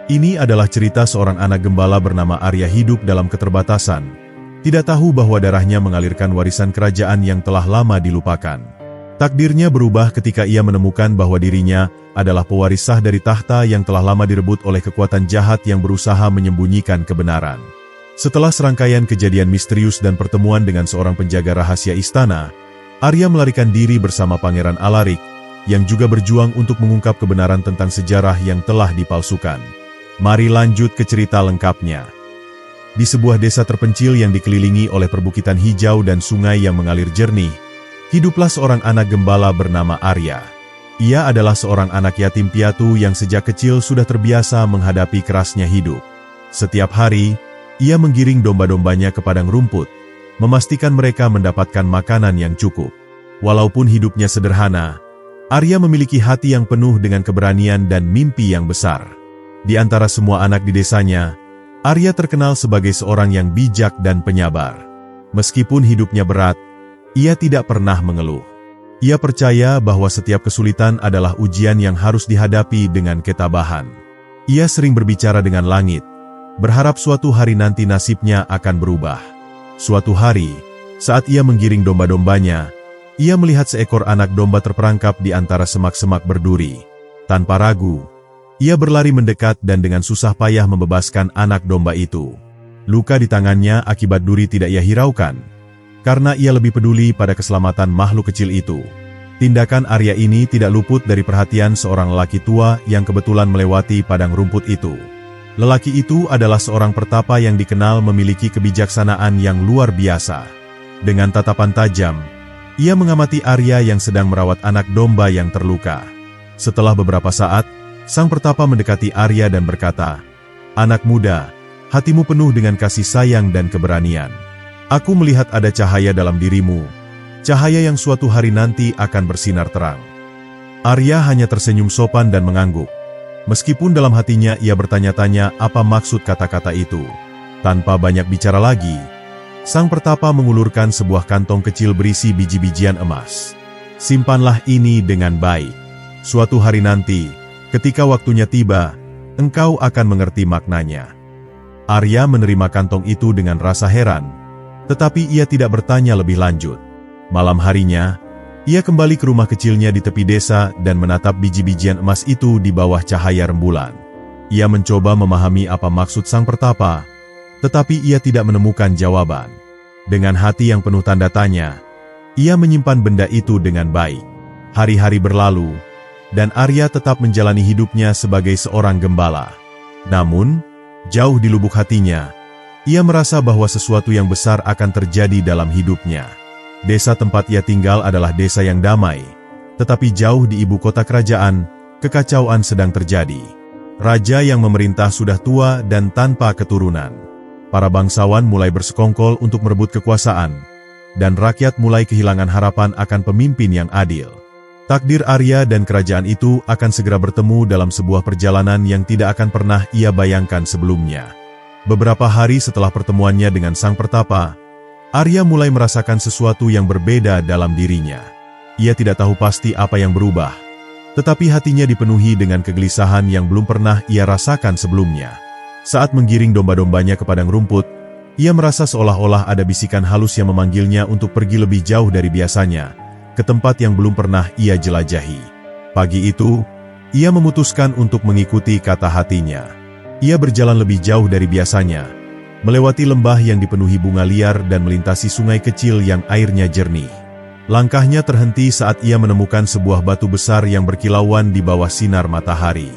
Ini adalah cerita seorang anak gembala bernama Arya hidup dalam keterbatasan, tidak tahu bahwa darahnya mengalirkan warisan kerajaan yang telah lama dilupakan. Takdirnya berubah ketika ia menemukan bahwa dirinya adalah pewaris sah dari tahta yang telah lama direbut oleh kekuatan jahat yang berusaha menyembunyikan kebenaran. Setelah serangkaian kejadian misterius dan pertemuan dengan seorang penjaga rahasia istana, Arya melarikan diri bersama Pangeran Alarik, yang juga berjuang untuk mengungkap kebenaran tentang sejarah yang telah dipalsukan. Mari lanjut ke cerita lengkapnya. Di sebuah desa terpencil yang dikelilingi oleh perbukitan hijau dan sungai yang mengalir jernih, hiduplah seorang anak gembala bernama Arya. Ia adalah seorang anak yatim piatu yang sejak kecil sudah terbiasa menghadapi kerasnya hidup. Setiap hari, ia menggiring domba-dombanya ke padang rumput, memastikan mereka mendapatkan makanan yang cukup. Walaupun hidupnya sederhana, Arya memiliki hati yang penuh dengan keberanian dan mimpi yang besar. Di antara semua anak di desanya, Arya terkenal sebagai seorang yang bijak dan penyabar. Meskipun hidupnya berat, ia tidak pernah mengeluh. Ia percaya bahwa setiap kesulitan adalah ujian yang harus dihadapi dengan ketabahan. Ia sering berbicara dengan langit, berharap suatu hari nanti nasibnya akan berubah. Suatu hari, saat ia menggiring domba-dombanya, ia melihat seekor anak domba terperangkap di antara semak-semak berduri. Tanpa ragu, ia berlari mendekat dan dengan susah payah membebaskan anak domba itu. Luka di tangannya akibat duri tidak ia hiraukan, karena ia lebih peduli pada keselamatan makhluk kecil itu. Tindakan Arya ini tidak luput dari perhatian seorang lelaki tua yang kebetulan melewati padang rumput itu. Lelaki itu adalah seorang pertapa yang dikenal memiliki kebijaksanaan yang luar biasa. Dengan tatapan tajam, ia mengamati Arya yang sedang merawat anak domba yang terluka. Setelah beberapa saat, sang pertapa mendekati Arya dan berkata, "Anak muda, hatimu penuh dengan kasih sayang dan keberanian. Aku melihat ada cahaya dalam dirimu, cahaya yang suatu hari nanti akan bersinar terang." Arya hanya tersenyum sopan dan mengangguk. Meskipun dalam hatinya ia bertanya-tanya apa maksud kata-kata itu. Tanpa banyak bicara lagi, sang pertapa mengulurkan sebuah kantong kecil berisi biji-bijian emas. "Simpanlah ini dengan baik. Suatu hari nanti, ketika waktunya tiba, engkau akan mengerti maknanya." Arya menerima kantong itu dengan rasa heran, tetapi ia tidak bertanya lebih lanjut. Malam harinya, ia kembali ke rumah kecilnya di tepi desa dan menatap biji-bijian emas itu di bawah cahaya rembulan. Ia mencoba memahami apa maksud sang pertapa, tetapi ia tidak menemukan jawaban. Dengan hati yang penuh tanda tanya, ia menyimpan benda itu dengan baik. Hari-hari berlalu, dan Arya tetap menjalani hidupnya sebagai seorang gembala. Namun, jauh di lubuk hatinya, ia merasa bahwa sesuatu yang besar akan terjadi dalam hidupnya. Desa tempat ia tinggal adalah desa yang damai, tetapi jauh di ibu kota kerajaan, kekacauan sedang terjadi. Raja yang memerintah sudah tua dan tanpa keturunan. Para bangsawan mulai bersekongkol untuk merebut kekuasaan, dan rakyat mulai kehilangan harapan akan pemimpin yang adil. Takdir Arya dan kerajaan itu akan segera bertemu dalam sebuah perjalanan yang tidak akan pernah ia bayangkan sebelumnya. Beberapa hari setelah pertemuannya dengan sang pertapa, Arya mulai merasakan sesuatu yang berbeda dalam dirinya. Ia tidak tahu pasti apa yang berubah, tetapi hatinya dipenuhi dengan kegelisahan yang belum pernah ia rasakan sebelumnya. Saat menggiring domba-dombanya ke padang rumput, ia merasa seolah-olah ada bisikan halus yang memanggilnya untuk pergi lebih jauh dari biasanya, ke tempat yang belum pernah ia jelajahi. Pagi itu, ia memutuskan untuk mengikuti kata hatinya. Ia berjalan lebih jauh dari biasanya, melewati lembah yang dipenuhi bunga liar dan melintasi sungai kecil yang airnya jernih. Langkahnya terhenti saat ia menemukan sebuah batu besar yang berkilauan di bawah sinar matahari.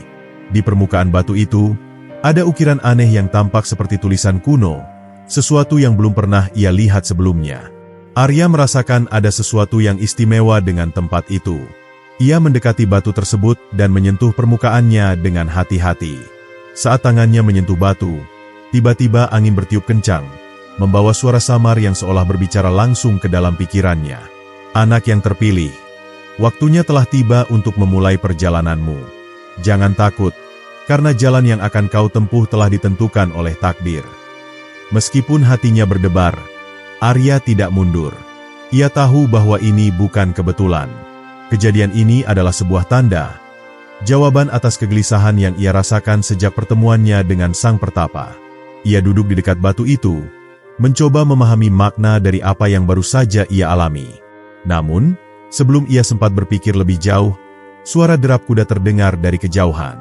Di permukaan batu itu, ada ukiran aneh yang tampak seperti tulisan kuno, sesuatu yang belum pernah ia lihat sebelumnya. Arya merasakan ada sesuatu yang istimewa dengan tempat itu. Ia mendekati batu tersebut dan menyentuh permukaannya dengan hati-hati. Saat tangannya menyentuh batu, tiba-tiba angin bertiup kencang, membawa suara samar yang seolah berbicara langsung ke dalam pikirannya. "Anak yang terpilih, waktunya telah tiba untuk memulai perjalananmu. Jangan takut, karena jalan yang akan kau tempuh telah ditentukan oleh takdir." Meskipun hatinya berdebar, Arya tidak mundur. Ia tahu bahwa ini bukan kebetulan. Kejadian ini adalah sebuah tanda Jawaban atas kegelisahan yang ia rasakan sejak pertemuannya dengan sang pertapa. Ia duduk di dekat batu itu, mencoba memahami makna dari apa yang baru saja ia alami. Namun, sebelum ia sempat berpikir lebih jauh, suara derap kuda terdengar dari kejauhan.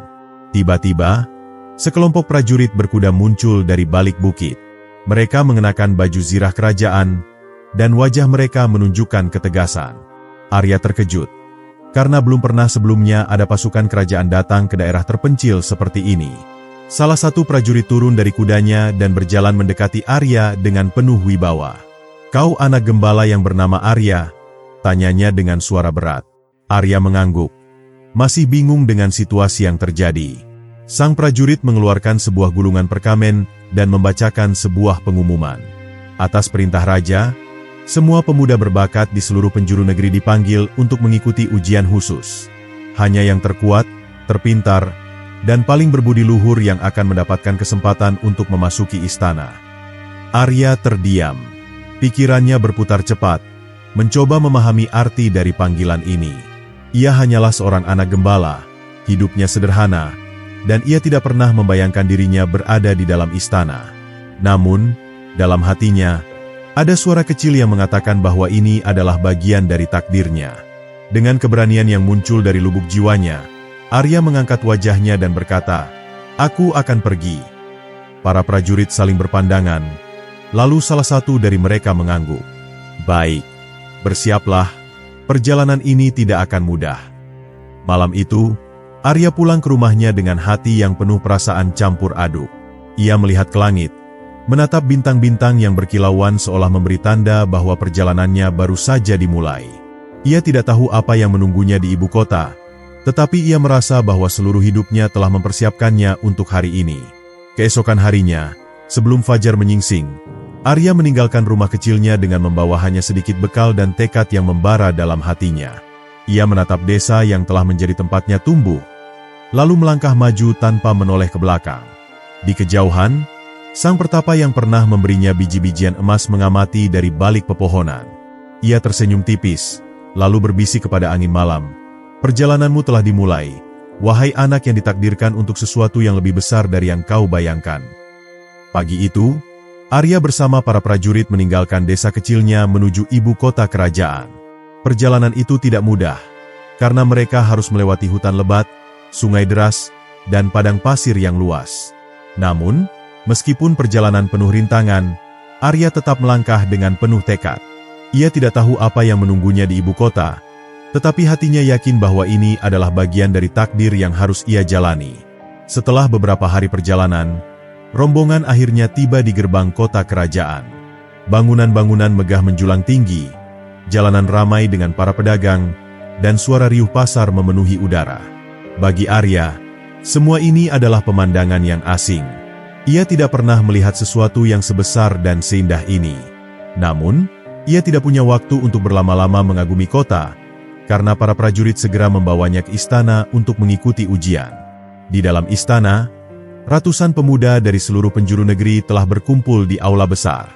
Tiba-tiba, sekelompok prajurit berkuda muncul dari balik bukit. Mereka mengenakan baju zirah kerajaan, dan wajah mereka menunjukkan ketegasan. Arya terkejut, karena belum pernah sebelumnya ada pasukan kerajaan datang ke daerah terpencil seperti ini. Salah satu prajurit turun dari kudanya dan berjalan mendekati Arya dengan penuh wibawa. "Kau anak gembala yang bernama Arya?" tanyanya dengan suara berat. Arya mengangguk, masih bingung dengan situasi yang terjadi. Sang prajurit mengeluarkan sebuah gulungan perkamen dan membacakan sebuah pengumuman. Atas perintah raja, semua pemuda berbakat di seluruh penjuru negeri dipanggil untuk mengikuti ujian khusus. Hanya yang terkuat, terpintar, dan paling berbudi luhur yang akan mendapatkan kesempatan untuk memasuki istana. Arya terdiam. Pikirannya berputar cepat, mencoba memahami arti dari panggilan ini. Ia hanyalah seorang anak gembala, hidupnya sederhana, dan ia tidak pernah membayangkan dirinya berada di dalam istana. Namun, dalam hatinya, ada suara kecil yang mengatakan bahwa ini adalah bagian dari takdirnya. Dengan keberanian yang muncul dari lubuk jiwanya, Arya mengangkat wajahnya dan berkata, "Aku akan pergi." Para prajurit saling berpandangan, lalu salah satu dari mereka mengangguk. "Baik, bersiaplah, perjalanan ini tidak akan mudah." Malam itu, Arya pulang ke rumahnya dengan hati yang penuh perasaan campur aduk. Ia melihat ke langit, menatap bintang-bintang yang berkilauan seolah memberi tanda bahwa perjalanannya baru saja dimulai. Ia tidak tahu apa yang menunggunya di ibu kota, tetapi ia merasa bahwa seluruh hidupnya telah mempersiapkannya untuk hari ini. Keesokan harinya, sebelum fajar menyingsing, Arya meninggalkan rumah kecilnya dengan membawa hanya sedikit bekal dan tekad yang membara dalam hatinya. Ia menatap desa yang telah menjadi tempatnya tumbuh, lalu melangkah maju tanpa menoleh ke belakang. Di kejauhan, sang pertapa yang pernah memberinya biji-bijian emas mengamati dari balik pepohonan. Ia tersenyum tipis, lalu berbisik kepada angin malam, "Perjalananmu telah dimulai, wahai anak yang ditakdirkan untuk sesuatu yang lebih besar dari yang kau bayangkan." Pagi itu, Arya bersama para prajurit meninggalkan desa kecilnya menuju ibu kota kerajaan. Perjalanan itu tidak mudah, karena mereka harus melewati hutan lebat, sungai deras, dan padang pasir yang luas. Namun, meskipun perjalanan penuh rintangan, Arya tetap melangkah dengan penuh tekad. Ia tidak tahu apa yang menunggunya di ibu kota, tetapi hatinya yakin bahwa ini adalah bagian dari takdir yang harus ia jalani. Setelah beberapa hari perjalanan, rombongan akhirnya tiba di gerbang kota kerajaan. Bangunan-bangunan megah menjulang tinggi, jalanan ramai dengan para pedagang, dan suara riuh pasar memenuhi udara. Bagi Arya, semua ini adalah pemandangan yang asing. Ia tidak pernah melihat sesuatu yang sebesar dan seindah ini. Namun, ia tidak punya waktu untuk berlama-lama mengagumi kota, karena para prajurit segera membawanya ke istana untuk mengikuti ujian. Di dalam istana, ratusan pemuda dari seluruh penjuru negeri telah berkumpul di aula besar.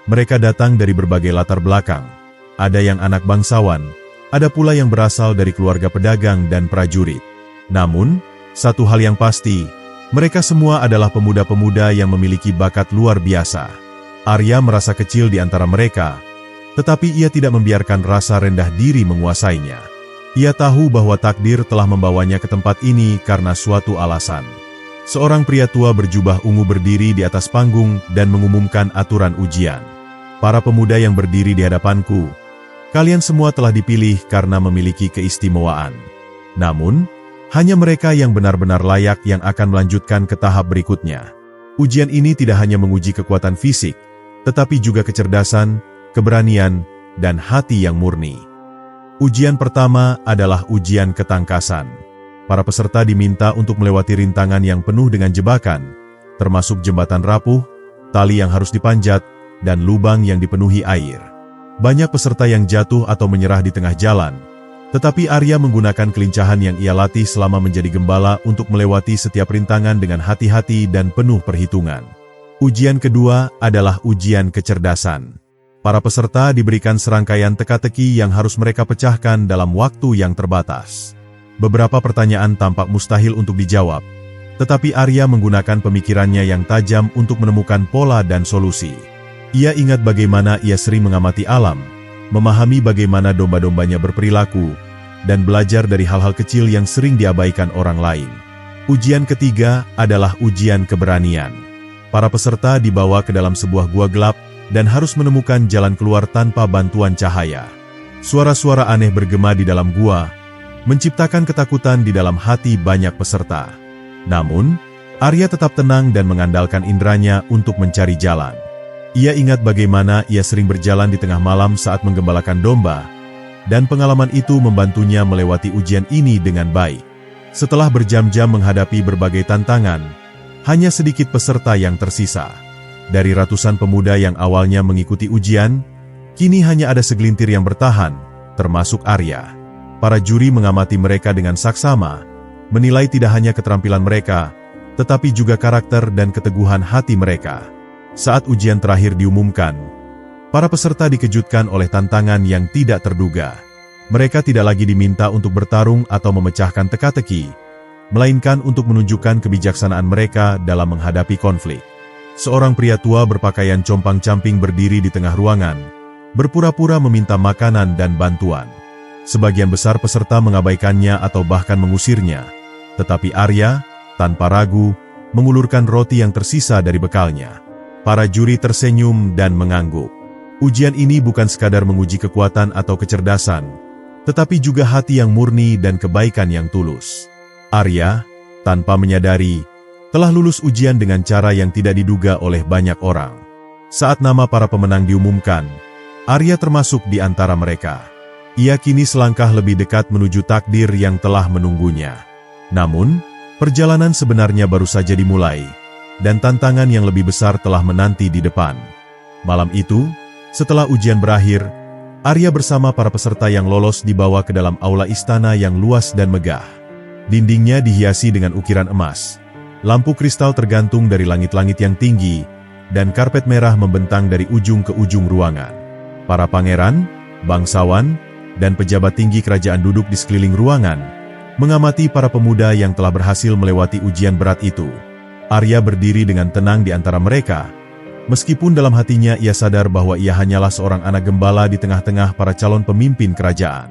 Mereka datang dari berbagai latar belakang. Ada yang anak bangsawan, ada pula yang berasal dari keluarga pedagang dan prajurit. Namun, satu hal yang pasti, mereka semua adalah pemuda-pemuda yang memiliki bakat luar biasa. Arya merasa kecil di antara mereka, tetapi ia tidak membiarkan rasa rendah diri menguasainya. Ia tahu bahwa takdir telah membawanya ke tempat ini karena suatu alasan. Seorang pria tua berjubah ungu berdiri di atas panggung dan mengumumkan aturan ujian. "Para pemuda yang berdiri di hadapanku, kalian semua telah dipilih karena memiliki keistimewaan. Namun, hanya mereka yang benar-benar layak yang akan melanjutkan ke tahap berikutnya. Ujian ini tidak hanya menguji kekuatan fisik, tetapi juga kecerdasan, keberanian, dan hati yang murni." Ujian pertama adalah ujian ketangkasan. Para peserta diminta untuk melewati rintangan yang penuh dengan jebakan, termasuk jembatan rapuh, tali yang harus dipanjat, dan lubang yang dipenuhi air. Banyak peserta yang jatuh atau menyerah di tengah jalan, tetapi Arya menggunakan kelincahan yang ia latih selama menjadi gembala untuk melewati setiap rintangan dengan hati-hati dan penuh perhitungan. Ujian kedua adalah ujian kecerdasan. Para peserta diberikan serangkaian teka-teki yang harus mereka pecahkan dalam waktu yang terbatas. Beberapa pertanyaan tampak mustahil untuk dijawab, tetapi Arya menggunakan pemikirannya yang tajam untuk menemukan pola dan solusi. Ia ingat bagaimana ia sering mengamati alam, memahami bagaimana domba-dombanya berperilaku, dan belajar dari hal-hal kecil yang sering diabaikan orang lain. Ujian ketiga adalah ujian keberanian. Para peserta dibawa ke dalam sebuah gua gelap dan harus menemukan jalan keluar tanpa bantuan cahaya. Suara-suara aneh bergema di dalam gua, menciptakan ketakutan di dalam hati banyak peserta. Namun, Arya tetap tenang dan mengandalkan inderanya untuk mencari jalan. Ia ingat bagaimana ia sering berjalan di tengah malam saat menggembalakan domba, dan pengalaman itu membantunya melewati ujian ini dengan baik. Setelah berjam-jam menghadapi berbagai tantangan, hanya sedikit peserta yang tersisa. Dari ratusan pemuda yang awalnya mengikuti ujian, kini hanya ada segelintir yang bertahan, termasuk Arya. Para juri mengamati mereka dengan saksama, menilai tidak hanya keterampilan mereka, tetapi juga karakter dan keteguhan hati mereka. Saat ujian terakhir diumumkan, para peserta dikejutkan oleh tantangan yang tidak terduga. Mereka tidak lagi diminta untuk bertarung atau memecahkan teka-teki, melainkan untuk menunjukkan kebijaksanaan mereka dalam menghadapi konflik. Seorang pria tua berpakaian compang-camping berdiri di tengah ruangan, berpura-pura meminta makanan dan bantuan. Sebagian besar peserta mengabaikannya atau bahkan mengusirnya, tetapi Arya, tanpa ragu, mengulurkan roti yang tersisa dari bekalnya. Para juri tersenyum dan mengangguk. Ujian ini bukan sekadar menguji kekuatan atau kecerdasan, tetapi juga hati yang murni dan kebaikan yang tulus. Arya, tanpa menyadari, telah lulus ujian dengan cara yang tidak diduga oleh banyak orang. Saat nama para pemenang diumumkan, Arya termasuk di antara mereka. Ia kini selangkah lebih dekat menuju takdir yang telah menunggunya. Namun, perjalanan sebenarnya baru saja dimulai, dan tantangan yang lebih besar telah menanti di depan. Malam itu, setelah ujian berakhir, Arya bersama para peserta yang lolos dibawa ke dalam aula istana yang luas dan megah. Dindingnya dihiasi dengan ukiran emas. Lampu kristal tergantung dari langit-langit yang tinggi, dan karpet merah membentang dari ujung ke ujung ruangan. Para pangeran, bangsawan, dan pejabat tinggi kerajaan duduk di sekeliling ruangan, mengamati para pemuda yang telah berhasil melewati ujian berat itu. Arya berdiri dengan tenang di antara mereka, meskipun dalam hatinya ia sadar bahwa ia hanyalah seorang anak gembala di tengah-tengah para calon pemimpin kerajaan.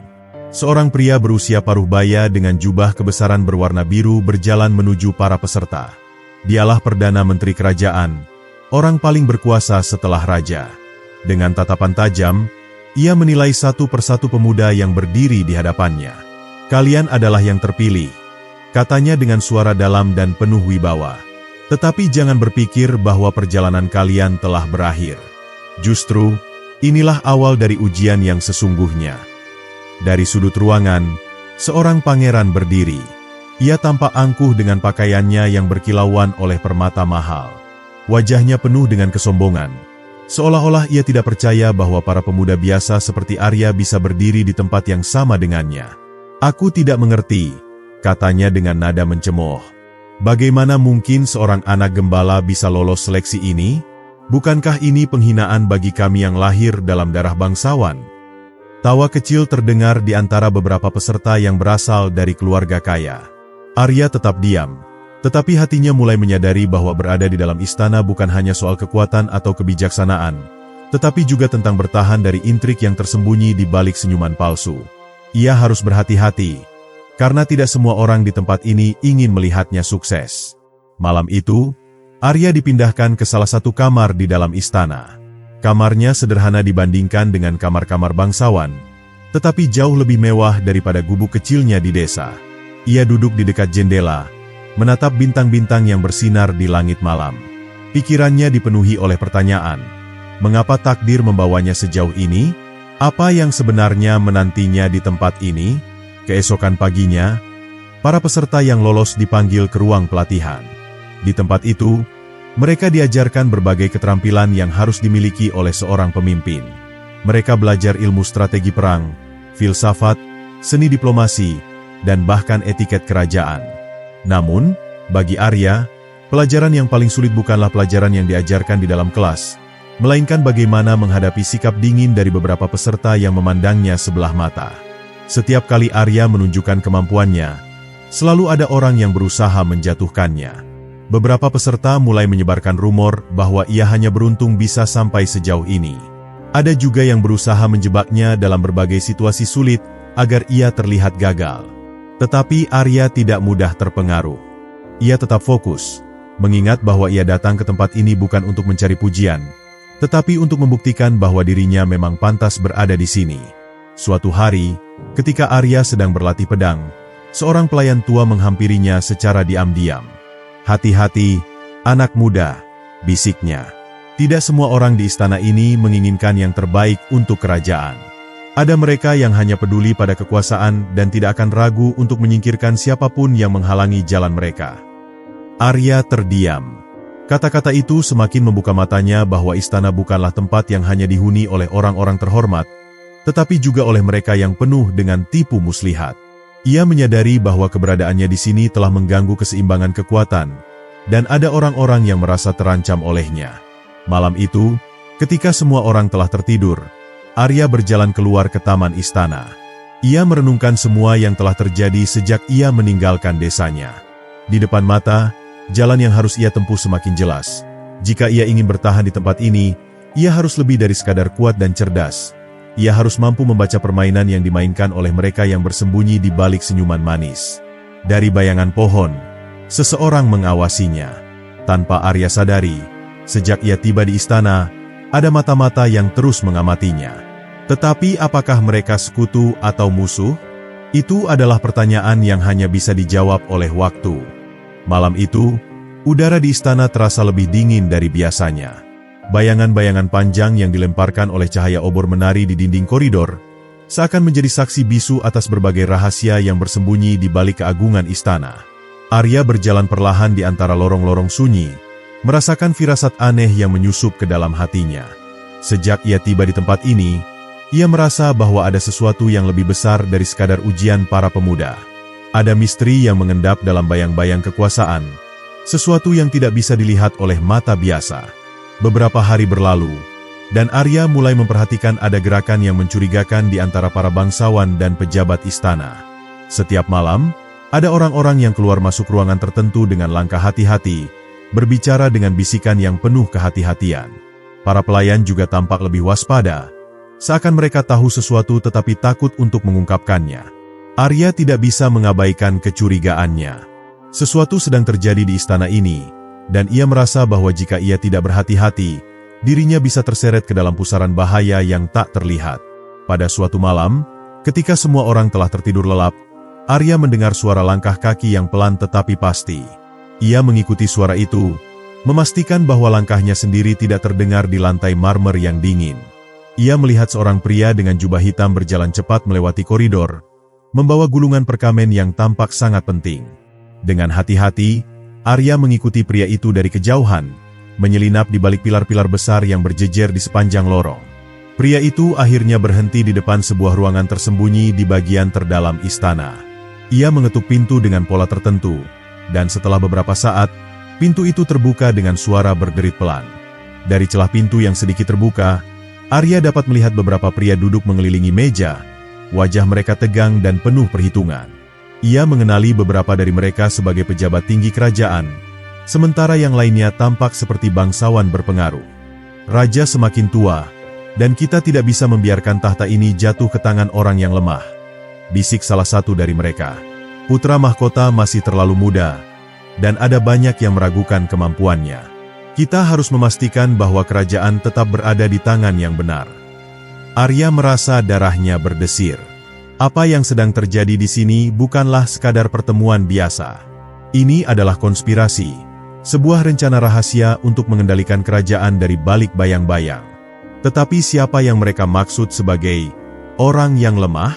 Seorang pria berusia paruh baya dengan jubah kebesaran berwarna biru berjalan menuju para peserta. Dialah Perdana Menteri Kerajaan, orang paling berkuasa setelah raja. Dengan tatapan tajam, ia menilai satu persatu pemuda yang berdiri di hadapannya. "Kalian adalah yang terpilih," katanya dengan suara dalam dan penuh wibawa. "Tetapi jangan berpikir bahwa perjalanan kalian telah berakhir. Justru, inilah awal dari ujian yang sesungguhnya." Dari sudut ruangan, seorang pangeran berdiri. Ia tampak angkuh dengan pakaiannya yang berkilauan oleh permata mahal. Wajahnya penuh dengan kesombongan. Seolah-olah ia tidak percaya bahwa para pemuda biasa seperti Arya bisa berdiri di tempat yang sama dengannya. "Aku tidak mengerti," katanya dengan nada mencemooh. "Bagaimana mungkin seorang anak gembala bisa lolos seleksi ini? Bukankah ini penghinaan bagi kami yang lahir dalam darah bangsawan?" Tawa kecil terdengar di antara beberapa peserta yang berasal dari keluarga kaya. Arya tetap diam. Tetapi hatinya mulai menyadari bahwa berada di dalam istana bukan hanya soal kekuatan atau kebijaksanaan, tetapi juga tentang bertahan dari intrik yang tersembunyi di balik senyuman palsu. Ia harus berhati-hati, karena tidak semua orang di tempat ini ingin melihatnya sukses. Malam itu, Arya dipindahkan ke salah satu kamar di dalam istana. Kamarnya sederhana dibandingkan dengan kamar-kamar bangsawan, tetapi jauh lebih mewah daripada gubuk kecilnya di desa. Ia duduk di dekat jendela, menatap bintang-bintang yang bersinar di langit malam. Pikirannya dipenuhi oleh pertanyaan, mengapa takdir membawanya sejauh ini? Apa yang sebenarnya menantinya di tempat ini? Keesokan paginya, para peserta yang lolos dipanggil ke ruang pelatihan. Di tempat itu, mereka diajarkan berbagai keterampilan yang harus dimiliki oleh seorang pemimpin. Mereka belajar ilmu strategi perang, filsafat, seni diplomasi, dan bahkan etiket kerajaan. Namun, bagi Arya, pelajaran yang paling sulit bukanlah pelajaran yang diajarkan di dalam kelas, melainkan bagaimana menghadapi sikap dingin dari beberapa peserta yang memandangnya sebelah mata. Setiap kali Arya menunjukkan kemampuannya, selalu ada orang yang berusaha menjatuhkannya. Beberapa peserta mulai menyebarkan rumor bahwa ia hanya beruntung bisa sampai sejauh ini. Ada juga yang berusaha menjebaknya dalam berbagai situasi sulit agar ia terlihat gagal. Tetapi Arya tidak mudah terpengaruh. Ia tetap fokus, mengingat bahwa ia datang ke tempat ini bukan untuk mencari pujian, tetapi untuk membuktikan bahwa dirinya memang pantas berada di sini. Suatu hari, ketika Arya sedang berlatih pedang, seorang pelayan tua menghampirinya secara diam-diam. "Hati-hati, anak muda," bisiknya. "Tidak semua orang di istana ini menginginkan yang terbaik untuk kerajaan. Ada mereka yang hanya peduli pada kekuasaan dan tidak akan ragu untuk menyingkirkan siapapun yang menghalangi jalan mereka." Arya terdiam. Kata-kata itu semakin membuka matanya bahwa istana bukanlah tempat yang hanya dihuni oleh orang-orang terhormat, tetapi juga oleh mereka yang penuh dengan tipu muslihat. Ia menyadari bahwa keberadaannya di sini telah mengganggu keseimbangan kekuatan, dan ada orang-orang yang merasa terancam olehnya. Malam itu, ketika semua orang telah tertidur, Arya berjalan keluar ke taman istana. Ia merenungkan semua yang telah terjadi sejak ia meninggalkan desanya. Di depan mata, jalan yang harus ia tempuh semakin jelas. Jika ia ingin bertahan di tempat ini, ia harus lebih dari sekadar kuat dan cerdas. Ia harus mampu membaca permainan yang dimainkan oleh mereka yang bersembunyi di balik senyuman manis. Dari bayangan pohon, seseorang mengawasinya. Tanpa Arya sadari, sejak ia tiba di istana, ada mata-mata yang terus mengamatinya. Tetapi apakah mereka sekutu atau musuh? Itu adalah pertanyaan yang hanya bisa dijawab oleh waktu. Malam itu, udara di istana terasa lebih dingin dari biasanya. Bayangan-bayangan panjang yang dilemparkan oleh cahaya obor menari di dinding koridor, seakan menjadi saksi bisu atas berbagai rahasia yang bersembunyi di balik keagungan istana. Arya berjalan perlahan di antara lorong-lorong sunyi, merasakan firasat aneh yang menyusup ke dalam hatinya. Sejak ia tiba di tempat ini, ia merasa bahwa ada sesuatu yang lebih besar dari sekadar ujian para pemuda. Ada misteri yang mengendap dalam bayang-bayang kekuasaan, sesuatu yang tidak bisa dilihat oleh mata biasa. Beberapa hari berlalu, dan Arya mulai memperhatikan ada gerakan yang mencurigakan di antara para bangsawan dan pejabat istana. Setiap malam, ada orang-orang yang keluar masuk ruangan tertentu dengan langkah hati-hati, berbicara dengan bisikan yang penuh kehati-hatian. Para pelayan juga tampak lebih waspada, seakan mereka tahu sesuatu tetapi takut untuk mengungkapkannya. Arya tidak bisa mengabaikan kecurigaannya. Sesuatu sedang terjadi di istana ini, dan ia merasa bahwa jika ia tidak berhati-hati, dirinya bisa terseret ke dalam pusaran bahaya yang tak terlihat. Pada suatu malam, ketika semua orang telah tertidur lelap, Arya mendengar suara langkah kaki yang pelan tetapi pasti. Ia mengikuti suara itu, memastikan bahwa langkahnya sendiri tidak terdengar di lantai marmer yang dingin. Ia melihat seorang pria dengan jubah hitam berjalan cepat melewati koridor, membawa gulungan perkamen yang tampak sangat penting. Dengan hati-hati, Arya mengikuti pria itu dari kejauhan, menyelinap di balik pilar-pilar besar yang berjejer di sepanjang lorong. Pria itu akhirnya berhenti di depan sebuah ruangan tersembunyi di bagian terdalam istana. Ia mengetuk pintu dengan pola tertentu, dan setelah beberapa saat, pintu itu terbuka dengan suara berderit pelan. Dari celah pintu yang sedikit terbuka, Arya dapat melihat beberapa pria duduk mengelilingi meja. Wajah mereka tegang dan penuh perhitungan. Ia mengenali beberapa dari mereka sebagai pejabat tinggi kerajaan, sementara yang lainnya tampak seperti bangsawan berpengaruh. Raja semakin tua, dan kita tidak bisa membiarkan tahta ini jatuh ke tangan orang yang lemah, bisik salah satu dari mereka. Putra mahkota masih terlalu muda, dan ada banyak yang meragukan kemampuannya. Kita harus memastikan bahwa kerajaan tetap berada di tangan yang benar. Arya merasa darahnya berdesir. Apa yang sedang terjadi di sini bukanlah sekadar pertemuan biasa. Ini adalah konspirasi, sebuah rencana rahasia untuk mengendalikan kerajaan dari balik bayang-bayang. Tetapi siapa yang mereka maksud sebagai orang yang lemah?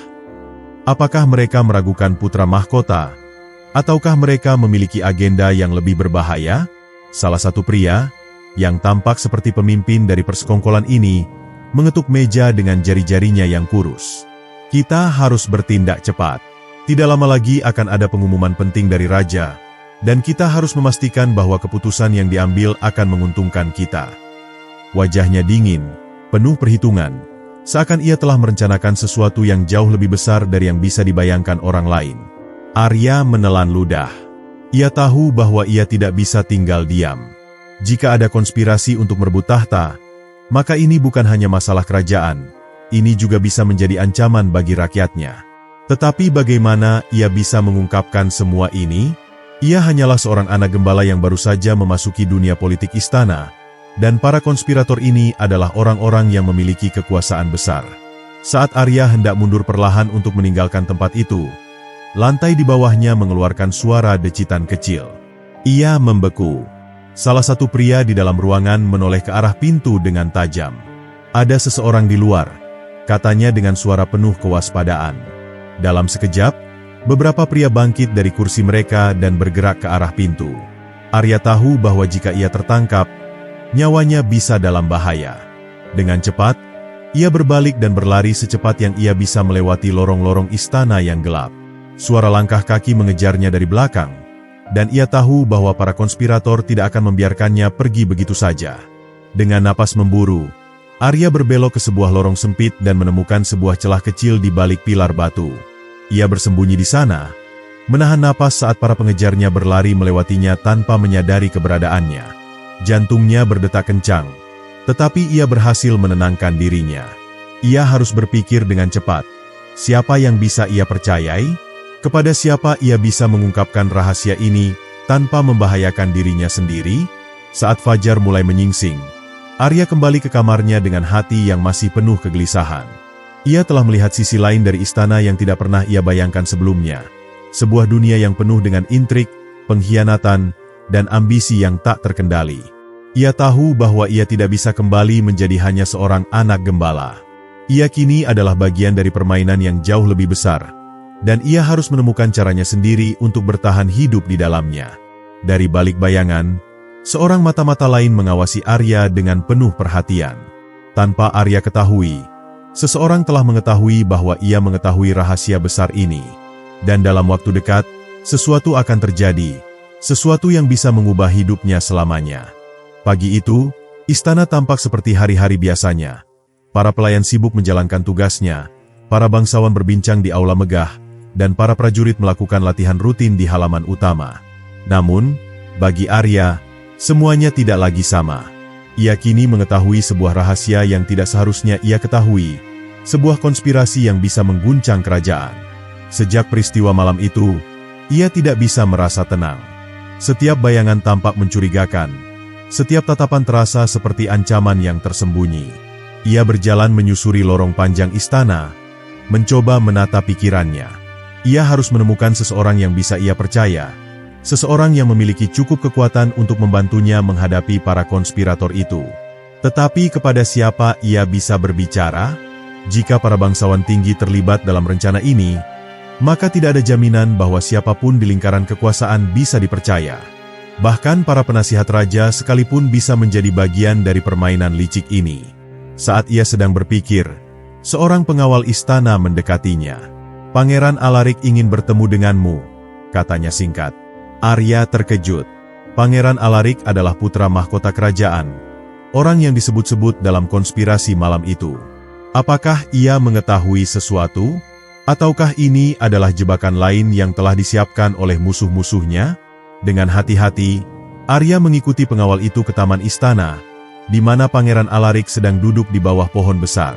Apakah mereka meragukan putra mahkota? Ataukah mereka memiliki agenda yang lebih berbahaya? Salah satu pria, yang tampak seperti pemimpin dari persekongkolan ini, mengetuk meja dengan jari-jarinya yang kurus. Kita harus bertindak cepat. Tidak lama lagi akan ada pengumuman penting dari raja, dan kita harus memastikan bahwa keputusan yang diambil akan menguntungkan kita. Wajahnya dingin, penuh perhitungan, Seakan ia telah merencanakan sesuatu yang jauh lebih besar dari yang bisa dibayangkan orang lain. Arya menelan ludah. Ia tahu bahwa ia tidak bisa tinggal diam. Jika ada konspirasi untuk merebut tahta, maka ini bukan hanya masalah kerajaan, ini juga bisa menjadi ancaman bagi rakyatnya. Tetapi bagaimana ia bisa mengungkapkan semua ini? Ia hanyalah seorang anak gembala yang baru saja memasuki dunia politik istana, dan para konspirator ini adalah orang-orang yang memiliki kekuasaan besar. Saat Arya hendak mundur perlahan untuk meninggalkan tempat itu, lantai di bawahnya mengeluarkan suara decitan kecil. Ia membeku. Salah satu pria di dalam ruangan menoleh ke arah pintu dengan tajam. Ada seseorang di luar, katanya dengan suara penuh kewaspadaan. Dalam sekejap, beberapa pria bangkit dari kursi mereka dan bergerak ke arah pintu. Arya tahu bahwa jika ia tertangkap, nyawanya bisa dalam bahaya. Dengan cepat, ia berbalik dan berlari secepat yang ia bisa melewati lorong-lorong istana yang gelap. Suara langkah kaki mengejarnya dari belakang, dan ia tahu bahwa para konspirator tidak akan membiarkannya pergi begitu saja. Dengan napas memburu, Arya berbelok ke sebuah lorong sempit dan menemukan sebuah celah kecil di balik pilar batu. Ia bersembunyi di sana, menahan napas saat para pengejarnya berlari melewatinya tanpa menyadari keberadaannya. Jantungnya berdetak kencang, tetapi ia berhasil menenangkan dirinya. Ia harus berpikir dengan cepat. Siapa yang bisa ia percayai? Kepada siapa ia bisa mengungkapkan rahasia ini tanpa membahayakan dirinya sendiri? Saat fajar mulai menyingsing, Arya kembali ke kamarnya dengan hati yang masih penuh kegelisahan. Ia telah melihat sisi lain dari istana yang tidak pernah ia bayangkan sebelumnya. Sebuah dunia yang penuh dengan intrik, pengkhianatan, dan ambisi yang tak terkendali. Ia tahu bahwa ia tidak bisa kembali menjadi hanya seorang anak gembala. Ia kini adalah bagian dari permainan yang jauh lebih besar, dan ia harus menemukan caranya sendiri untuk bertahan hidup di dalamnya. Dari balik bayangan, seorang mata-mata lain mengawasi Arya dengan penuh perhatian. Tanpa Arya ketahui, seseorang telah mengetahui bahwa ia mengetahui rahasia besar ini. Dan dalam waktu dekat, sesuatu akan terjadi, sesuatu yang bisa mengubah hidupnya selamanya. Pagi itu, istana tampak seperti hari-hari biasanya. Para pelayan sibuk menjalankan tugasnya, para bangsawan berbincang di aula megah, dan para prajurit melakukan latihan rutin di halaman utama. Namun, bagi Arya, semuanya tidak lagi sama. Ia kini mengetahui sebuah rahasia yang tidak seharusnya ia ketahui, sebuah konspirasi yang bisa mengguncang kerajaan. Sejak peristiwa malam itu, ia tidak bisa merasa tenang. Setiap bayangan tampak mencurigakan, setiap tatapan terasa seperti ancaman yang tersembunyi. Ia berjalan menyusuri lorong panjang istana, mencoba menata pikirannya. Ia harus menemukan seseorang yang bisa ia percaya, seseorang yang memiliki cukup kekuatan untuk membantunya menghadapi para konspirator itu. Tetapi kepada siapa ia bisa berbicara? Jika para bangsawan tinggi terlibat dalam rencana ini, maka tidak ada jaminan bahwa siapapun di lingkaran kekuasaan bisa dipercaya. Bahkan para penasihat raja sekalipun bisa menjadi bagian dari permainan licik ini. Saat ia sedang berpikir, seorang pengawal istana mendekatinya. "Pangeran Alarik ingin bertemu denganmu," katanya singkat. Arya terkejut. Pangeran Alarik adalah putra mahkota kerajaan, orang yang disebut-sebut dalam konspirasi malam itu. Apakah ia mengetahui sesuatu? Ataukah ini adalah jebakan lain yang telah disiapkan oleh musuh-musuhnya? Dengan hati-hati, Arya mengikuti pengawal itu ke taman istana, di mana Pangeran Alarik sedang duduk di bawah pohon besar.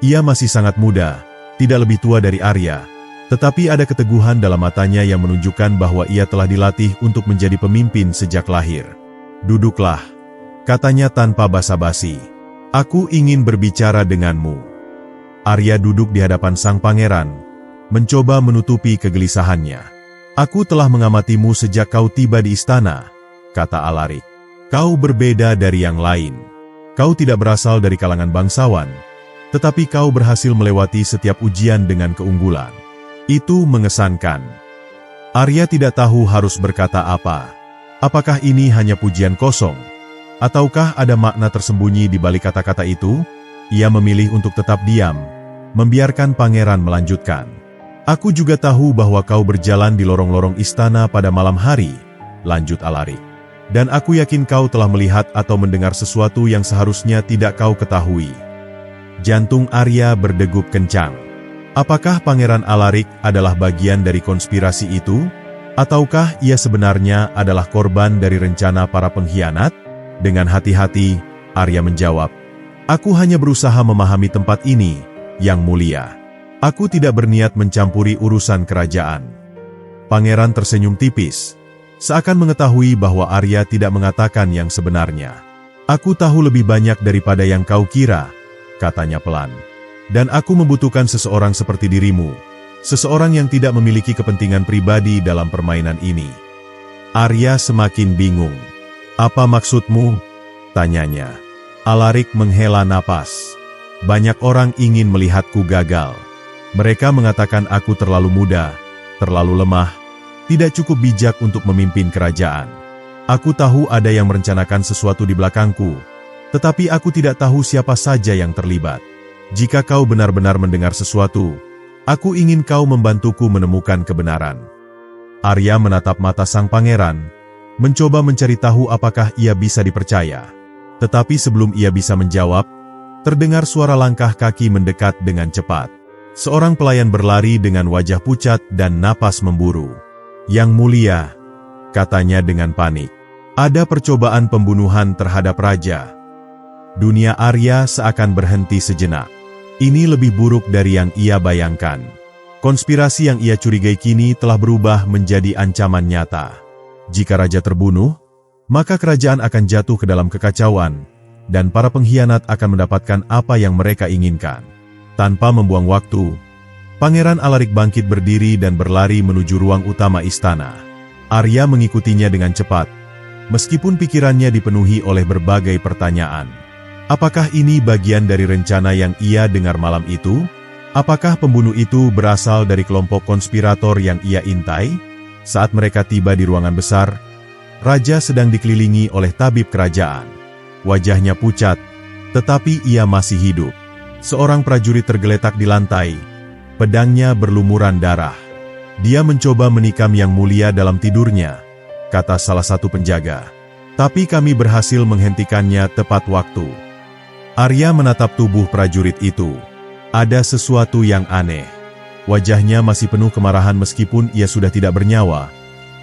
Ia masih sangat muda, tidak lebih tua dari Arya, tetapi ada keteguhan dalam matanya yang menunjukkan bahwa ia telah dilatih untuk menjadi pemimpin sejak lahir. "Duduklah," katanya tanpa basa-basi. "Aku ingin berbicara denganmu." Arya duduk di hadapan sang pangeran, mencoba menutupi kegelisahannya. "Aku telah mengamatimu sejak kau tiba di istana," kata Alarik. "Kau berbeda dari yang lain. Kau tidak berasal dari kalangan bangsawan, tetapi kau berhasil melewati setiap ujian dengan keunggulan. Itu mengesankan." Arya tidak tahu harus berkata apa. Apakah ini hanya pujian kosong? Ataukah ada makna tersembunyi di balik kata-kata itu? Ia memilih untuk tetap diam, membiarkan pangeran melanjutkan. "Aku juga tahu bahwa kau berjalan di lorong-lorong istana pada malam hari," lanjut Alarik. "Dan aku yakin kau telah melihat atau mendengar sesuatu yang seharusnya tidak kau ketahui." Jantung Arya berdegup kencang. Apakah Pangeran Alarik adalah bagian dari konspirasi itu? Ataukah ia sebenarnya adalah korban dari rencana para pengkhianat? Dengan hati-hati, Arya menjawab, "Aku hanya berusaha memahami tempat ini, Yang Mulia. Aku tidak berniat mencampuri urusan kerajaan." Pangeran tersenyum tipis, seakan mengetahui bahwa Arya tidak mengatakan yang sebenarnya. "Aku tahu lebih banyak daripada yang kau kira," katanya pelan. "Dan aku membutuhkan seseorang seperti dirimu, seseorang yang tidak memiliki kepentingan pribadi dalam permainan ini." Arya semakin bingung. "Apa maksudmu?" tanyanya. Alarik menghela napas. "Banyak orang ingin melihatku gagal. Mereka mengatakan aku terlalu muda, terlalu lemah, tidak cukup bijak untuk memimpin kerajaan. Aku tahu ada yang merencanakan sesuatu di belakangku, tetapi aku tidak tahu siapa saja yang terlibat. Jika kau benar-benar mendengar sesuatu, aku ingin kau membantuku menemukan kebenaran." Arya menatap mata sang pangeran, mencoba mencari tahu apakah ia bisa dipercaya. Tetapi sebelum ia bisa menjawab, terdengar suara langkah kaki mendekat dengan cepat. Seorang pelayan berlari dengan wajah pucat dan napas memburu. "Yang Mulia," katanya dengan panik. "Ada percobaan pembunuhan terhadap raja." Dunia Arya seakan berhenti sejenak. Ini lebih buruk dari yang ia bayangkan. Konspirasi yang ia curigai kini telah berubah menjadi ancaman nyata. Jika raja terbunuh, maka kerajaan akan jatuh ke dalam kekacauan, dan para pengkhianat akan mendapatkan apa yang mereka inginkan. Tanpa membuang waktu, Pangeran Alarik bangkit berdiri dan berlari menuju ruang utama istana. Arya mengikutinya dengan cepat, meskipun pikirannya dipenuhi oleh berbagai pertanyaan. Apakah ini bagian dari rencana yang ia dengar malam itu? Apakah pembunuh itu berasal dari kelompok konspirator yang ia intai? Saat mereka tiba di ruangan besar, raja sedang dikelilingi oleh tabib kerajaan. Wajahnya pucat, tetapi ia masih hidup. Seorang prajurit tergeletak di lantai, pedangnya berlumuran darah. "Dia mencoba menikam Yang Mulia dalam tidurnya," kata salah satu penjaga. "Tapi kami berhasil menghentikannya tepat waktu." Arya menatap tubuh prajurit itu. Ada sesuatu yang aneh. Wajahnya masih penuh kemarahan meskipun ia sudah tidak bernyawa,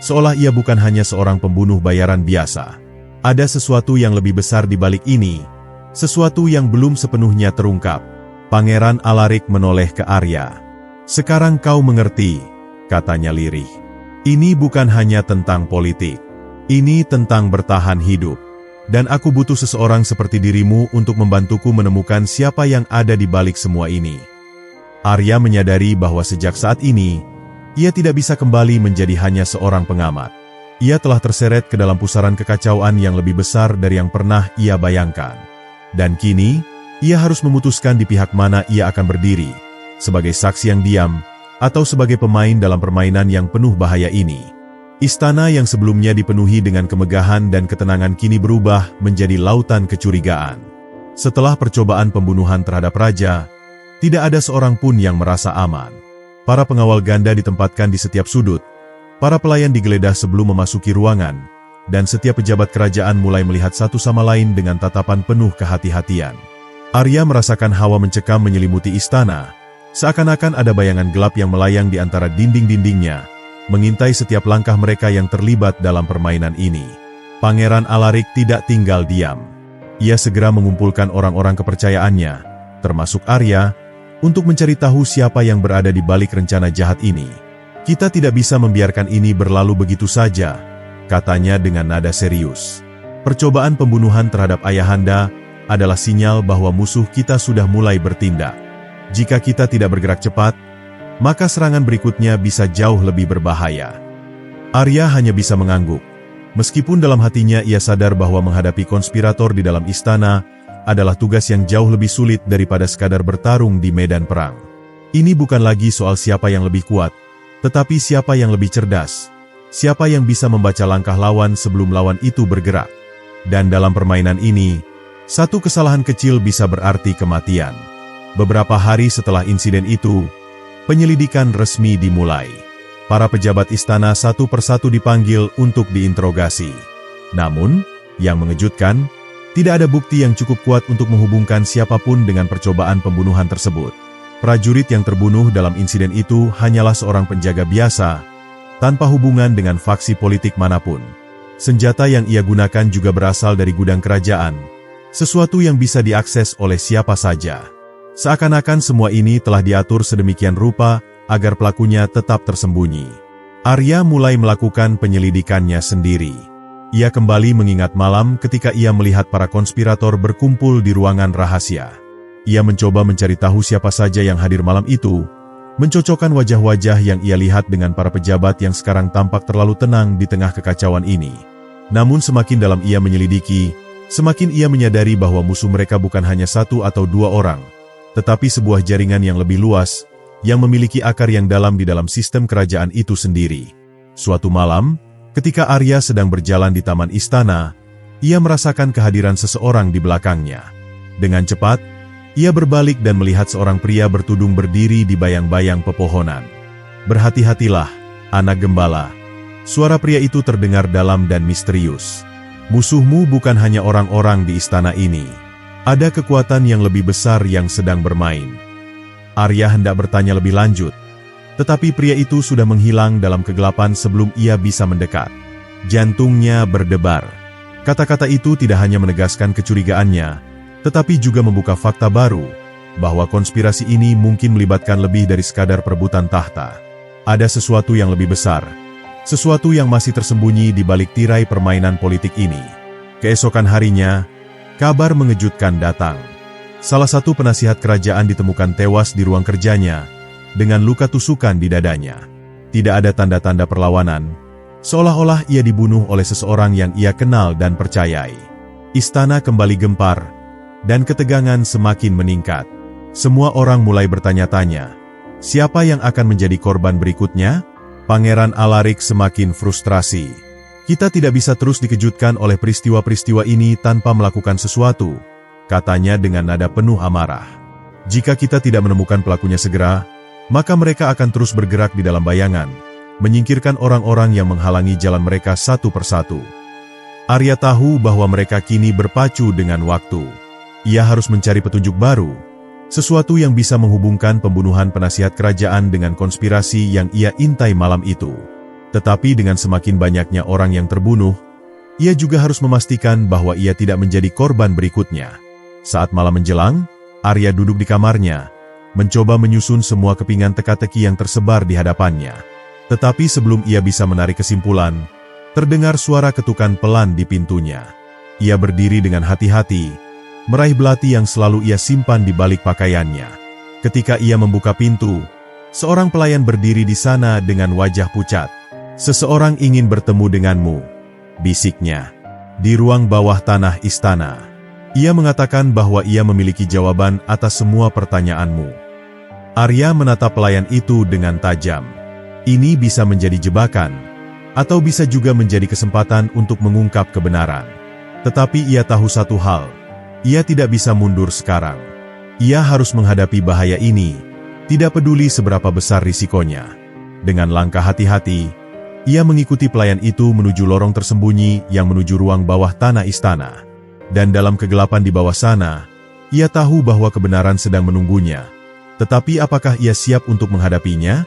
seolah ia bukan hanya seorang pembunuh bayaran biasa. Ada sesuatu yang lebih besar di balik ini, sesuatu yang belum sepenuhnya terungkap. Pangeran Alarik menoleh ke Arya. "Sekarang kau mengerti," katanya lirih. "Ini bukan hanya tentang politik. Ini tentang bertahan hidup. Dan aku butuh seseorang seperti dirimu untuk membantuku menemukan siapa yang ada di balik semua ini." Arya menyadari bahwa sejak saat ini, ia tidak bisa kembali menjadi hanya seorang pengamat. Ia telah terseret ke dalam pusaran kekacauan yang lebih besar dari yang pernah ia bayangkan. Dan kini, ia harus memutuskan di pihak mana ia akan berdiri, sebagai saksi yang diam, atau sebagai pemain dalam permainan yang penuh bahaya ini. Istana yang sebelumnya dipenuhi dengan kemegahan dan ketenangan kini berubah menjadi lautan kecurigaan. Setelah percobaan pembunuhan terhadap raja, tidak ada seorang pun yang merasa aman. Para pengawal ganda ditempatkan di setiap sudut, para pelayan digeledah sebelum memasuki ruangan, dan setiap pejabat kerajaan mulai melihat satu sama lain dengan tatapan penuh kehati-hatian. Arya merasakan hawa mencekam menyelimuti istana, seakan-akan ada bayangan gelap yang melayang di antara dinding-dindingnya, mengintai setiap langkah mereka yang terlibat dalam permainan ini. Pangeran Alarik tidak tinggal diam. Ia segera mengumpulkan orang-orang kepercayaannya, termasuk Arya, untuk mencari tahu siapa yang berada di balik rencana jahat ini. "Kita tidak bisa membiarkan ini berlalu begitu saja," katanya dengan nada serius. "Percobaan pembunuhan terhadap ayahanda adalah sinyal bahwa musuh kita sudah mulai bertindak. Jika kita tidak bergerak cepat, maka serangan berikutnya bisa jauh lebih berbahaya." Arya hanya bisa mengangguk. Meskipun dalam hatinya ia sadar bahwa menghadapi konspirator di dalam istana adalah tugas yang jauh lebih sulit daripada sekadar bertarung di medan perang. Ini bukan lagi soal siapa yang lebih kuat, tetapi siapa yang lebih cerdas, siapa yang bisa membaca langkah lawan sebelum lawan itu bergerak. Dan dalam permainan ini, satu kesalahan kecil bisa berarti kematian. Beberapa hari setelah insiden itu, penyelidikan resmi dimulai. Para pejabat istana satu persatu dipanggil untuk diinterogasi. Namun, yang mengejutkan, Tidak ada bukti yang cukup kuat untuk menghubungkan siapapun dengan percobaan pembunuhan tersebut. Prajurit yang terbunuh dalam insiden itu hanyalah seorang penjaga biasa, tanpa hubungan dengan faksi politik manapun. Senjata yang ia gunakan juga berasal dari gudang kerajaan, sesuatu yang bisa diakses oleh siapa saja. Seakan-akan semua ini telah diatur sedemikian rupa agar pelakunya tetap tersembunyi. Arya mulai melakukan penyelidikannya sendiri. Ia kembali mengingat malam ketika ia melihat para konspirator berkumpul di ruangan rahasia. Ia mencoba mencari tahu siapa saja yang hadir malam itu, mencocokkan wajah-wajah yang ia lihat dengan para pejabat yang sekarang tampak terlalu tenang di tengah kekacauan ini. Namun semakin dalam ia menyelidiki, semakin ia menyadari bahwa musuh mereka bukan hanya satu atau dua orang, tetapi sebuah jaringan yang lebih luas, yang memiliki akar yang dalam di dalam sistem kerajaan itu sendiri. Suatu malam, ketika Arya sedang berjalan di taman istana, ia merasakan kehadiran seseorang di belakangnya. Dengan cepat, ia berbalik dan melihat seorang pria bertudung berdiri di bayang-bayang pepohonan. "Berhati-hatilah, anak gembala." Suara pria itu terdengar dalam dan misterius. "Musuhmu bukan hanya orang-orang di istana ini. Ada kekuatan yang lebih besar yang sedang bermain." Arya hendak bertanya lebih lanjut, tetapi pria itu sudah menghilang dalam kegelapan sebelum ia bisa mendekat. Jantungnya berdebar. Kata-kata itu tidak hanya menegaskan kecurigaannya, tetapi juga membuka fakta baru, bahwa konspirasi ini mungkin melibatkan lebih dari sekadar perebutan tahta. Ada sesuatu yang lebih besar, sesuatu yang masih tersembunyi di balik tirai permainan politik ini. Keesokan harinya, kabar mengejutkan datang. Salah satu penasihat kerajaan ditemukan tewas di ruang kerjanya, dengan luka tusukan di dadanya. Tidak ada tanda-tanda perlawanan, seolah-olah ia dibunuh oleh seseorang yang ia kenal dan percayai. Istana kembali gempar, dan ketegangan semakin meningkat. Semua orang mulai bertanya-tanya, siapa yang akan menjadi korban berikutnya? Pangeran Alaric semakin frustrasi. "Kita tidak bisa terus dikejutkan oleh peristiwa-peristiwa ini tanpa melakukan sesuatu," katanya dengan nada penuh amarah. "Jika kita tidak menemukan pelakunya segera, maka mereka akan terus bergerak di dalam bayangan, menyingkirkan orang-orang yang menghalangi jalan mereka satu persatu." Arya tahu bahwa mereka kini berpacu dengan waktu. Ia harus mencari petunjuk baru, sesuatu yang bisa menghubungkan pembunuhan penasihat kerajaan dengan konspirasi yang ia intai malam itu. Tetapi dengan semakin banyaknya orang yang terbunuh, ia juga harus memastikan bahwa ia tidak menjadi korban berikutnya. Saat malam menjelang, Arya duduk di kamarnya, mencoba menyusun semua kepingan teka-teki yang tersebar di hadapannya. Tetapi sebelum ia bisa menarik kesimpulan, terdengar suara ketukan pelan di pintunya. Ia berdiri dengan hati-hati, meraih belati yang selalu ia simpan di balik pakaiannya. Ketika ia membuka pintu, seorang pelayan berdiri di sana dengan wajah pucat. "Seseorang ingin bertemu denganmu," bisiknya. "Di ruang bawah tanah istana." Ia mengatakan bahwa ia memiliki jawaban atas semua pertanyaanmu. Arya menatap pelayan itu dengan tajam. Ini bisa menjadi jebakan, atau bisa juga menjadi kesempatan untuk mengungkap kebenaran. Tetapi ia tahu satu hal, ia tidak bisa mundur sekarang. Ia harus menghadapi bahaya ini, tidak peduli seberapa besar risikonya. Dengan langkah hati-hati, ia mengikuti pelayan itu menuju lorong tersembunyi yang menuju ruang bawah tanah istana. Dan dalam kegelapan di bawah sana, ia tahu bahwa kebenaran sedang menunggunya. Tetapi apakah ia siap untuk menghadapinya?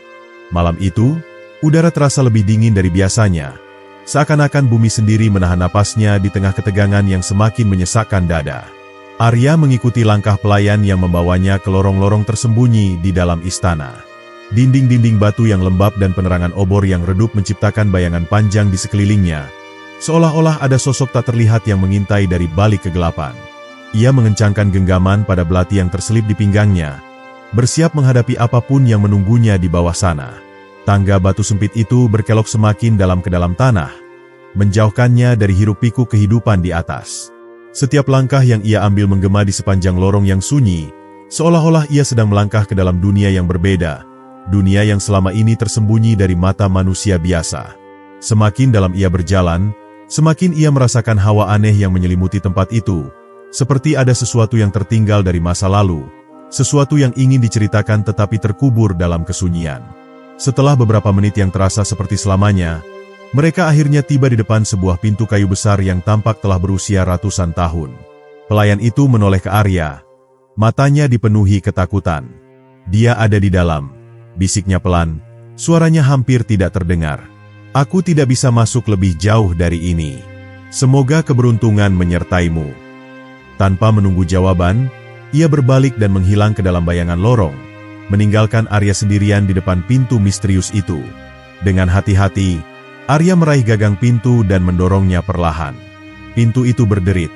Malam itu, udara terasa lebih dingin dari biasanya. Seakan-akan bumi sendiri menahan napasnya di tengah ketegangan yang semakin menyesakkan dada. Arya mengikuti langkah pelayan yang membawanya ke lorong-lorong tersembunyi di dalam istana. Dinding-dinding batu yang lembab dan penerangan obor yang redup menciptakan bayangan panjang di sekelilingnya, seolah-olah ada sosok tak terlihat yang mengintai dari balik kegelapan. Ia mengencangkan genggaman pada belati yang terselip di pinggangnya, bersiap menghadapi apapun yang menunggunya di bawah sana. Tangga batu sempit itu berkelok semakin dalam ke dalam tanah, menjauhkannya dari hiruk-pikuk kehidupan di atas. Setiap langkah yang ia ambil menggema di sepanjang lorong yang sunyi, seolah-olah ia sedang melangkah ke dalam dunia yang berbeda, dunia yang selama ini tersembunyi dari mata manusia biasa. Semakin dalam ia berjalan, semakin ia merasakan hawa aneh yang menyelimuti tempat itu, seperti ada sesuatu yang tertinggal dari masa lalu, sesuatu yang ingin diceritakan tetapi terkubur dalam kesunyian. Setelah beberapa menit yang terasa seperti selamanya, mereka akhirnya tiba di depan sebuah pintu kayu besar yang tampak telah berusia ratusan tahun. Pelayan itu menoleh ke Arya. Matanya dipenuhi ketakutan. Dia ada di dalam, bisiknya pelan, suaranya hampir tidak terdengar. Aku tidak bisa masuk lebih jauh dari ini. Semoga keberuntungan menyertaimu. Tanpa menunggu jawaban, ia berbalik dan menghilang ke dalam bayangan lorong, meninggalkan Arya sendirian di depan pintu misterius itu. Dengan hati-hati, Arya meraih gagang pintu dan mendorongnya perlahan. Pintu itu berderit,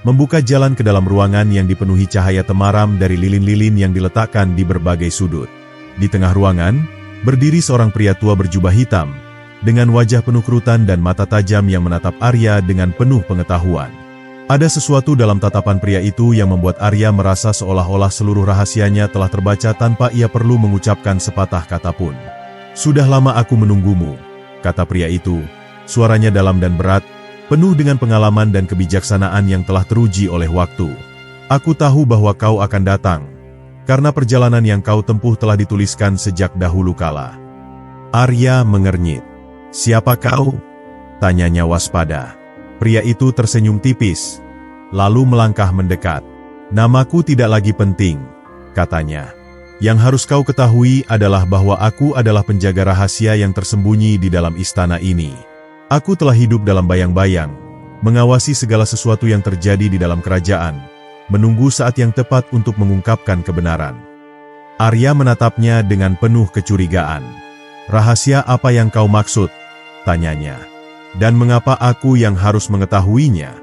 membuka jalan ke dalam ruangan yang dipenuhi cahaya temaram dari lilin-lilin yang diletakkan di berbagai sudut. Di tengah ruangan, berdiri seorang pria tua berjubah hitam, dengan wajah penuh kerutan dan mata tajam yang menatap Arya dengan penuh pengetahuan. Ada sesuatu dalam tatapan pria itu yang membuat Arya merasa seolah-olah seluruh rahasianya telah terbaca tanpa ia perlu mengucapkan sepatah kata pun. "Sudah lama aku menunggumu," kata pria itu, suaranya dalam dan berat, penuh dengan pengalaman dan kebijaksanaan yang telah teruji oleh waktu. "Aku tahu bahwa kau akan datang, karena perjalanan yang kau tempuh telah dituliskan sejak dahulu kala." Arya mengernyit. "Siapa kau?" tanyanya waspada. Pria itu tersenyum tipis, lalu melangkah mendekat. "Namaku tidak lagi penting," katanya. "Yang harus kau ketahui adalah bahwa aku adalah penjaga rahasia yang tersembunyi di dalam istana ini. Aku telah hidup dalam bayang-bayang, mengawasi segala sesuatu yang terjadi di dalam kerajaan, menunggu saat yang tepat untuk mengungkapkan kebenaran." Arya menatapnya dengan penuh kecurigaan. "Rahasia apa yang kau maksud?" tanyanya. "Dan mengapa aku yang harus mengetahuinya?"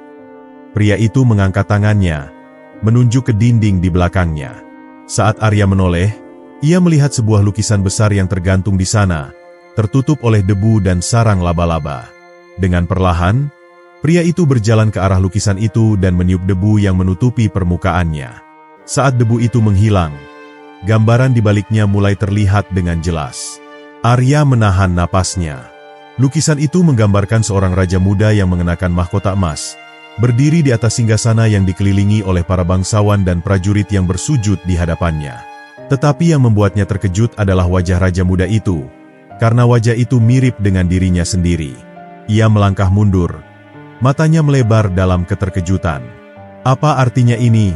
Pria itu mengangkat tangannya, menunjuk ke dinding di belakangnya. Saat Arya menoleh, ia melihat sebuah lukisan besar yang tergantung di sana, tertutup oleh debu dan sarang laba-laba. Dengan perlahan, pria itu berjalan ke arah lukisan itu dan meniup debu yang menutupi permukaannya. Saat debu itu menghilang, gambaran di baliknya mulai terlihat dengan jelas. Arya menahan napasnya. Lukisan itu menggambarkan seorang raja muda yang mengenakan mahkota emas, berdiri di atas singgasana yang dikelilingi oleh para bangsawan dan prajurit yang bersujud di hadapannya. Tetapi yang membuatnya terkejut adalah wajah raja muda itu, karena wajah itu mirip dengan dirinya sendiri. Ia melangkah mundur, matanya melebar dalam keterkejutan. "Apa artinya ini?"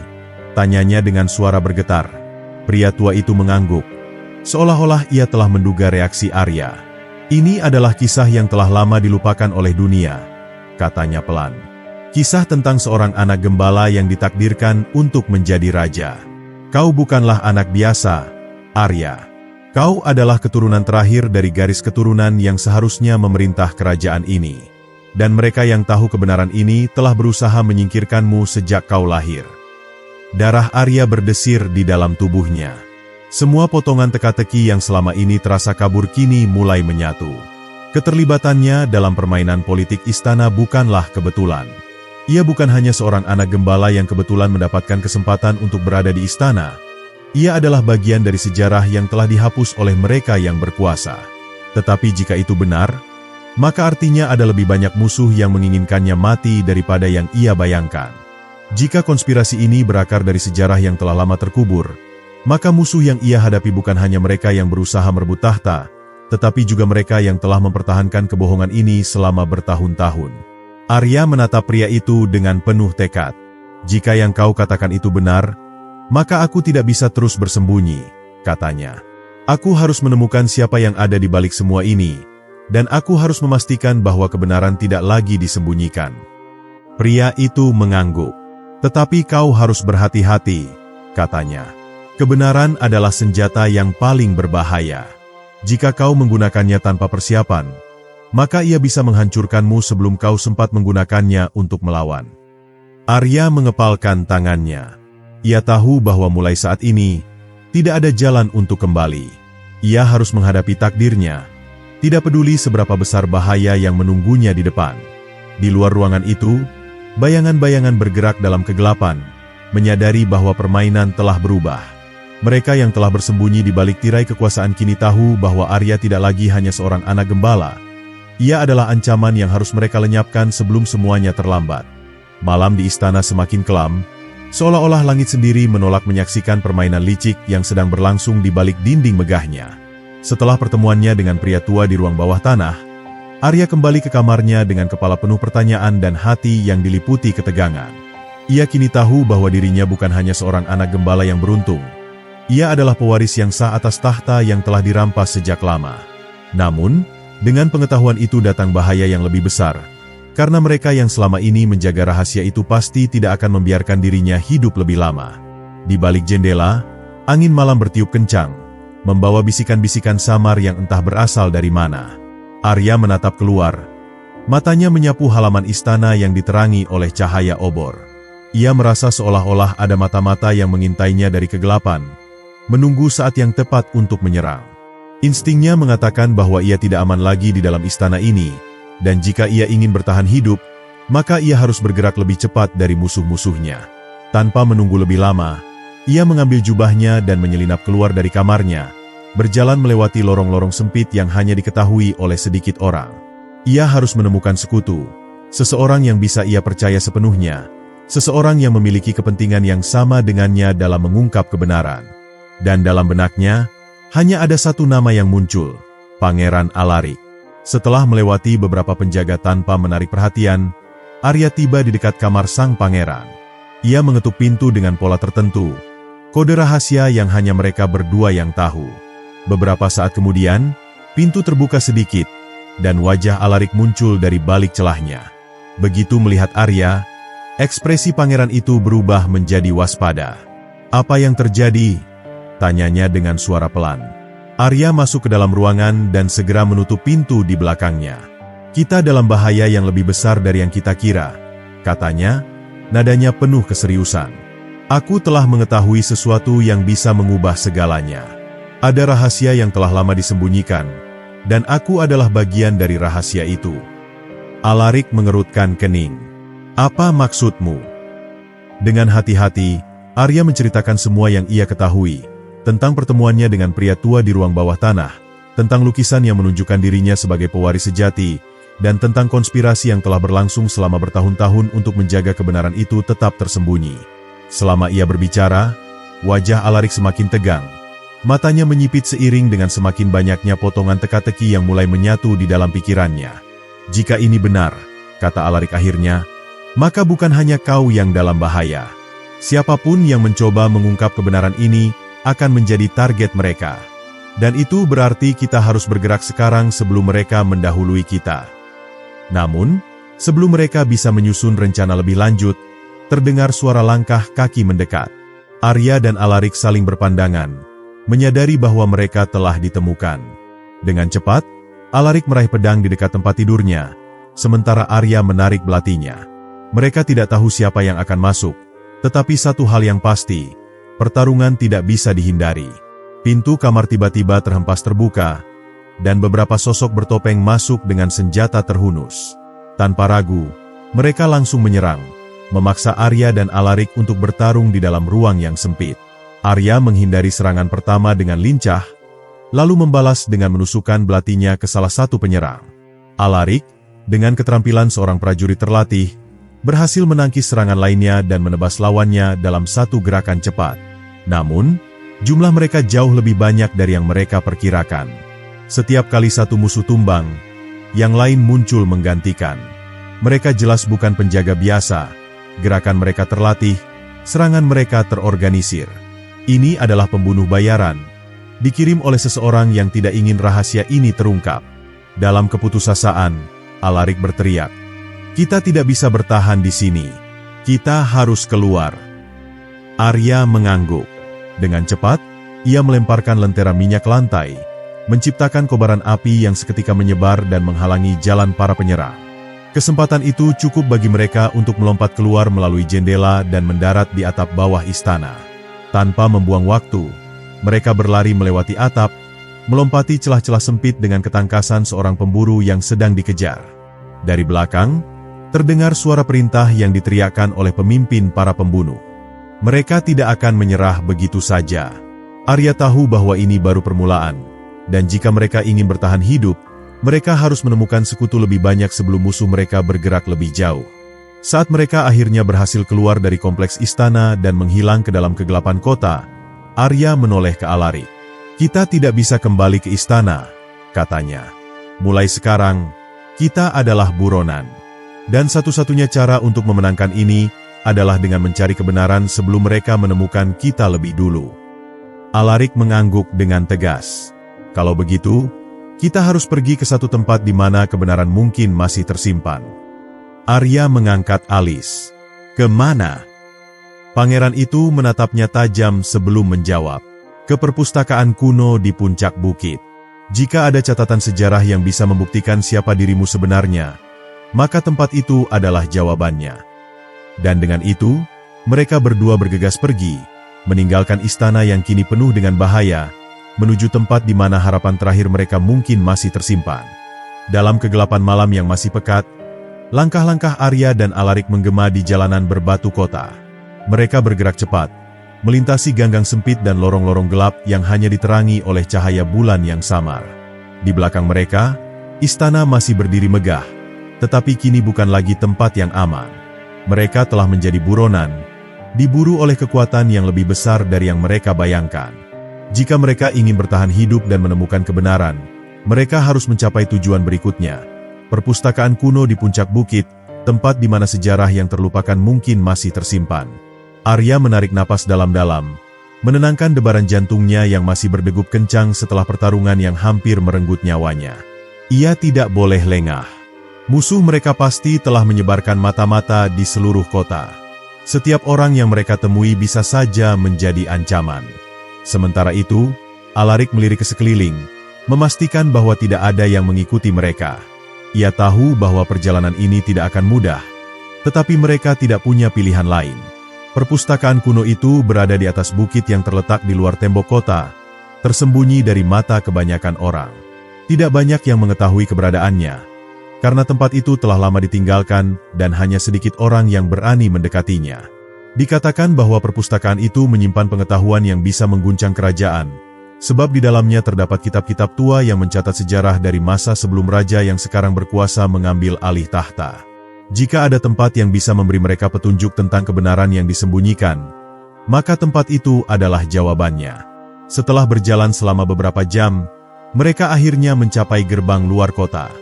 tanyanya dengan suara bergetar. Pria tua itu mengangguk, seolah-olah ia telah menduga reaksi Arya. "Ini adalah kisah yang telah lama dilupakan oleh dunia," katanya pelan. "Kisah tentang seorang anak gembala yang ditakdirkan untuk menjadi raja. Kau bukanlah anak biasa, Arya. Kau adalah keturunan terakhir dari garis keturunan yang seharusnya memerintah kerajaan ini. Dan mereka yang tahu kebenaran ini telah berusaha menyingkirkanmu sejak kau lahir." Darah Arya berdesir di dalam tubuhnya. Semua potongan teka-teki yang selama ini terasa kabur kini mulai menyatu. Keterlibatannya dalam permainan politik istana bukanlah kebetulan. Ia bukan hanya seorang anak gembala yang kebetulan mendapatkan kesempatan untuk berada di istana. Ia adalah bagian dari sejarah yang telah dihapus oleh mereka yang berkuasa. Tetapi jika itu benar, maka artinya ada lebih banyak musuh yang menginginkannya mati daripada yang ia bayangkan. Jika konspirasi ini berakar dari sejarah yang telah lama terkubur, maka musuh yang ia hadapi bukan hanya mereka yang berusaha merebut tahta, tetapi juga mereka yang telah mempertahankan kebohongan ini selama bertahun-tahun. Arya menatap pria itu dengan penuh tekad. "Jika yang kau katakan itu benar, maka aku tidak bisa terus bersembunyi," katanya. "Aku harus menemukan siapa yang ada di balik semua ini, dan aku harus memastikan bahwa kebenaran tidak lagi disembunyikan." Pria itu mengangguk. "Tetapi kau harus berhati-hati," katanya. "Kebenaran adalah senjata yang paling berbahaya. Jika kau menggunakannya tanpa persiapan, maka ia bisa menghancurkanmu sebelum kau sempat menggunakannya untuk melawan." Arya mengepalkan tangannya. Ia tahu bahwa mulai saat ini, tidak ada jalan untuk kembali. Ia harus menghadapi takdirnya, tidak peduli seberapa besar bahaya yang menunggunya di depan. Di luar ruangan itu, bayangan-bayangan bergerak dalam kegelapan, menyadari bahwa permainan telah berubah. Mereka yang telah bersembunyi di balik tirai kekuasaan kini tahu bahwa Arya tidak lagi hanya seorang anak gembala. Ia adalah ancaman yang harus mereka lenyapkan sebelum semuanya terlambat. Malam di istana semakin kelam, seolah-olah langit sendiri menolak menyaksikan permainan licik yang sedang berlangsung di balik dinding megahnya. Setelah pertemuannya dengan pria tua di ruang bawah tanah, Arya kembali ke kamarnya dengan kepala penuh pertanyaan dan hati yang diliputi ketegangan. Ia kini tahu bahwa dirinya bukan hanya seorang anak gembala yang beruntung. Ia adalah pewaris yang sah atas tahta yang telah dirampas sejak lama. Namun, dengan pengetahuan itu datang bahaya yang lebih besar, karena mereka yang selama ini menjaga rahasia itu pasti tidak akan membiarkan dirinya hidup lebih lama. Di balik jendela, angin malam bertiup kencang, membawa bisikan-bisikan samar yang entah berasal dari mana. Arya menatap keluar. Matanya menyapu halaman istana yang diterangi oleh cahaya obor. Ia merasa seolah-olah ada mata-mata yang mengintainya dari kegelapan, menunggu saat yang tepat untuk menyerang. Instingnya mengatakan bahwa ia tidak aman lagi di dalam istana ini, dan jika ia ingin bertahan hidup, maka ia harus bergerak lebih cepat dari musuh-musuhnya. Tanpa menunggu lebih lama, ia mengambil jubahnya dan menyelinap keluar dari kamarnya, berjalan melewati lorong-lorong sempit yang hanya diketahui oleh sedikit orang. Ia harus menemukan sekutu, seseorang yang bisa ia percaya sepenuhnya, seseorang yang memiliki kepentingan yang sama dengannya dalam mengungkap kebenaran. Dan dalam benaknya, hanya ada satu nama yang muncul, Pangeran Alarik. Setelah melewati beberapa penjaga tanpa menarik perhatian, Arya tiba di dekat kamar sang pangeran. Ia mengetuk pintu dengan pola tertentu, kode rahasia yang hanya mereka berdua yang tahu. Beberapa saat kemudian, pintu terbuka sedikit, dan wajah Alarik muncul dari balik celahnya. Begitu melihat Arya, ekspresi pangeran itu berubah menjadi waspada. "Apa yang terjadi?" tanyanya dengan suara pelan. Arya masuk ke dalam ruangan dan segera menutup pintu di belakangnya. "Kita dalam bahaya yang lebih besar dari yang kita kira," katanya, nadanya penuh keseriusan. "Aku telah mengetahui sesuatu yang bisa mengubah segalanya. Ada rahasia yang telah lama disembunyikan, dan aku adalah bagian dari rahasia itu." Alarik mengerutkan kening. "Apa maksudmu?" Dengan hati-hati, Arya menceritakan semua yang ia ketahui, tentang pertemuannya dengan pria tua di ruang bawah tanah, tentang lukisan yang menunjukkan dirinya sebagai pewaris sejati, dan tentang konspirasi yang telah berlangsung selama bertahun-tahun untuk menjaga kebenaran itu tetap tersembunyi. Selama ia berbicara, wajah Alarik semakin tegang. Matanya menyipit seiring dengan semakin banyaknya potongan teka-teki yang mulai menyatu di dalam pikirannya. "Jika ini benar," kata Alarik akhirnya, "maka bukan hanya kau yang dalam bahaya. Siapapun yang mencoba mengungkap kebenaran ini akan menjadi target mereka. Dan itu berarti kita harus bergerak sekarang sebelum mereka mendahului kita." Namun, sebelum mereka bisa menyusun rencana lebih lanjut, terdengar suara langkah kaki mendekat. Arya dan Alarik saling berpandangan, menyadari bahwa mereka telah ditemukan. Dengan cepat, Alarik meraih pedang di dekat tempat tidurnya, sementara Arya menarik belatinya. Mereka tidak tahu siapa yang akan masuk, tetapi satu hal yang pasti, pertarungan tidak bisa dihindari. Pintu kamar tiba-tiba terhempas terbuka, dan beberapa sosok bertopeng masuk dengan senjata terhunus. Tanpa ragu, mereka langsung menyerang, memaksa Arya dan Alarik untuk bertarung di dalam ruang yang sempit. Arya menghindari serangan pertama dengan lincah, lalu membalas dengan menusukkan belatinya ke salah satu penyerang. Alarik, dengan keterampilan seorang prajurit terlatih, berhasil menangkis serangan lainnya dan menebas lawannya dalam satu gerakan cepat. Namun, jumlah mereka jauh lebih banyak dari yang mereka perkirakan. Setiap kali satu musuh tumbang, yang lain muncul menggantikan. Mereka jelas bukan penjaga biasa, gerakan mereka terlatih, serangan mereka terorganisir. Ini adalah pembunuh bayaran, dikirim oleh seseorang yang tidak ingin rahasia ini terungkap. Dalam keputusasaan, Alarik berteriak, "Kita tidak bisa bertahan di sini. Kita harus keluar." Arya mengangguk. Dengan cepat, ia melemparkan lentera minyak ke lantai, menciptakan kobaran api yang seketika menyebar dan menghalangi jalan para penyerang. Kesempatan itu cukup bagi mereka untuk melompat keluar melalui jendela dan mendarat di atap bawah istana. Tanpa membuang waktu, mereka berlari melewati atap, melompati celah-celah sempit dengan ketangkasan seorang pemburu yang sedang dikejar. Dari belakang, terdengar suara perintah yang diteriakkan oleh pemimpin para pembunuh. Mereka tidak akan menyerah begitu saja. Arya tahu bahwa ini baru permulaan, dan jika mereka ingin bertahan hidup, mereka harus menemukan sekutu lebih banyak sebelum musuh mereka bergerak lebih jauh. Saat mereka akhirnya berhasil keluar dari kompleks istana dan menghilang ke dalam kegelapan kota, Arya menoleh ke Alarik. "Kita tidak bisa kembali ke istana," katanya. "Mulai sekarang, kita adalah buronan. Dan satu-satunya cara untuk memenangkan ini adalah dengan mencari kebenaran sebelum mereka menemukan kita lebih dulu. Alarik mengangguk dengan tegas. Kalau begitu, kita harus pergi ke satu tempat di mana kebenaran mungkin masih tersimpan. Arya mengangkat alis. Kemana? Pangeran itu menatapnya tajam sebelum menjawab. Ke perpustakaan kuno di puncak bukit. Jika ada catatan sejarah yang bisa membuktikan siapa dirimu sebenarnya, maka tempat itu adalah jawabannya. Dan dengan itu, mereka berdua bergegas pergi, meninggalkan istana yang kini penuh dengan bahaya, menuju tempat di mana harapan terakhir mereka mungkin masih tersimpan. Dalam kegelapan malam yang masih pekat, langkah-langkah Arya dan Alarik menggema di jalanan berbatu kota. Mereka bergerak cepat, melintasi ganggang sempit dan lorong-lorong gelap yang hanya diterangi oleh cahaya bulan yang samar. Di belakang mereka, istana masih berdiri megah, tetapi kini bukan lagi tempat yang aman. Mereka telah menjadi buronan, diburu oleh kekuatan yang lebih besar dari yang mereka bayangkan. Jika mereka ingin bertahan hidup dan menemukan kebenaran, mereka harus mencapai tujuan berikutnya. Perpustakaan kuno di puncak bukit, tempat di mana sejarah yang terlupakan mungkin masih tersimpan. Arya menarik napas dalam-dalam, menenangkan debaran jantungnya yang masih berdegup kencang setelah pertarungan yang hampir merenggut nyawanya. Ia tidak boleh lengah. Musuh mereka pasti telah menyebarkan mata-mata di seluruh kota. Setiap orang yang mereka temui bisa saja menjadi ancaman. Sementara itu, Alarik melirik ke sekeliling, memastikan bahwa tidak ada yang mengikuti mereka. Ia tahu bahwa perjalanan ini tidak akan mudah, tetapi mereka tidak punya pilihan lain. Perpustakaan kuno itu berada di atas bukit yang terletak di luar tembok kota, tersembunyi dari mata kebanyakan orang. Tidak banyak yang mengetahui keberadaannya, karena tempat itu telah lama ditinggalkan dan hanya sedikit orang yang berani mendekatinya. Dikatakan bahwa perpustakaan itu menyimpan pengetahuan yang bisa mengguncang kerajaan, sebab di dalamnya terdapat kitab-kitab tua yang mencatat sejarah dari masa sebelum raja yang sekarang berkuasa mengambil alih tahta. Jika ada tempat yang bisa memberi mereka petunjuk tentang kebenaran yang disembunyikan, maka tempat itu adalah jawabannya. Setelah berjalan selama beberapa jam, mereka akhirnya mencapai gerbang luar kota.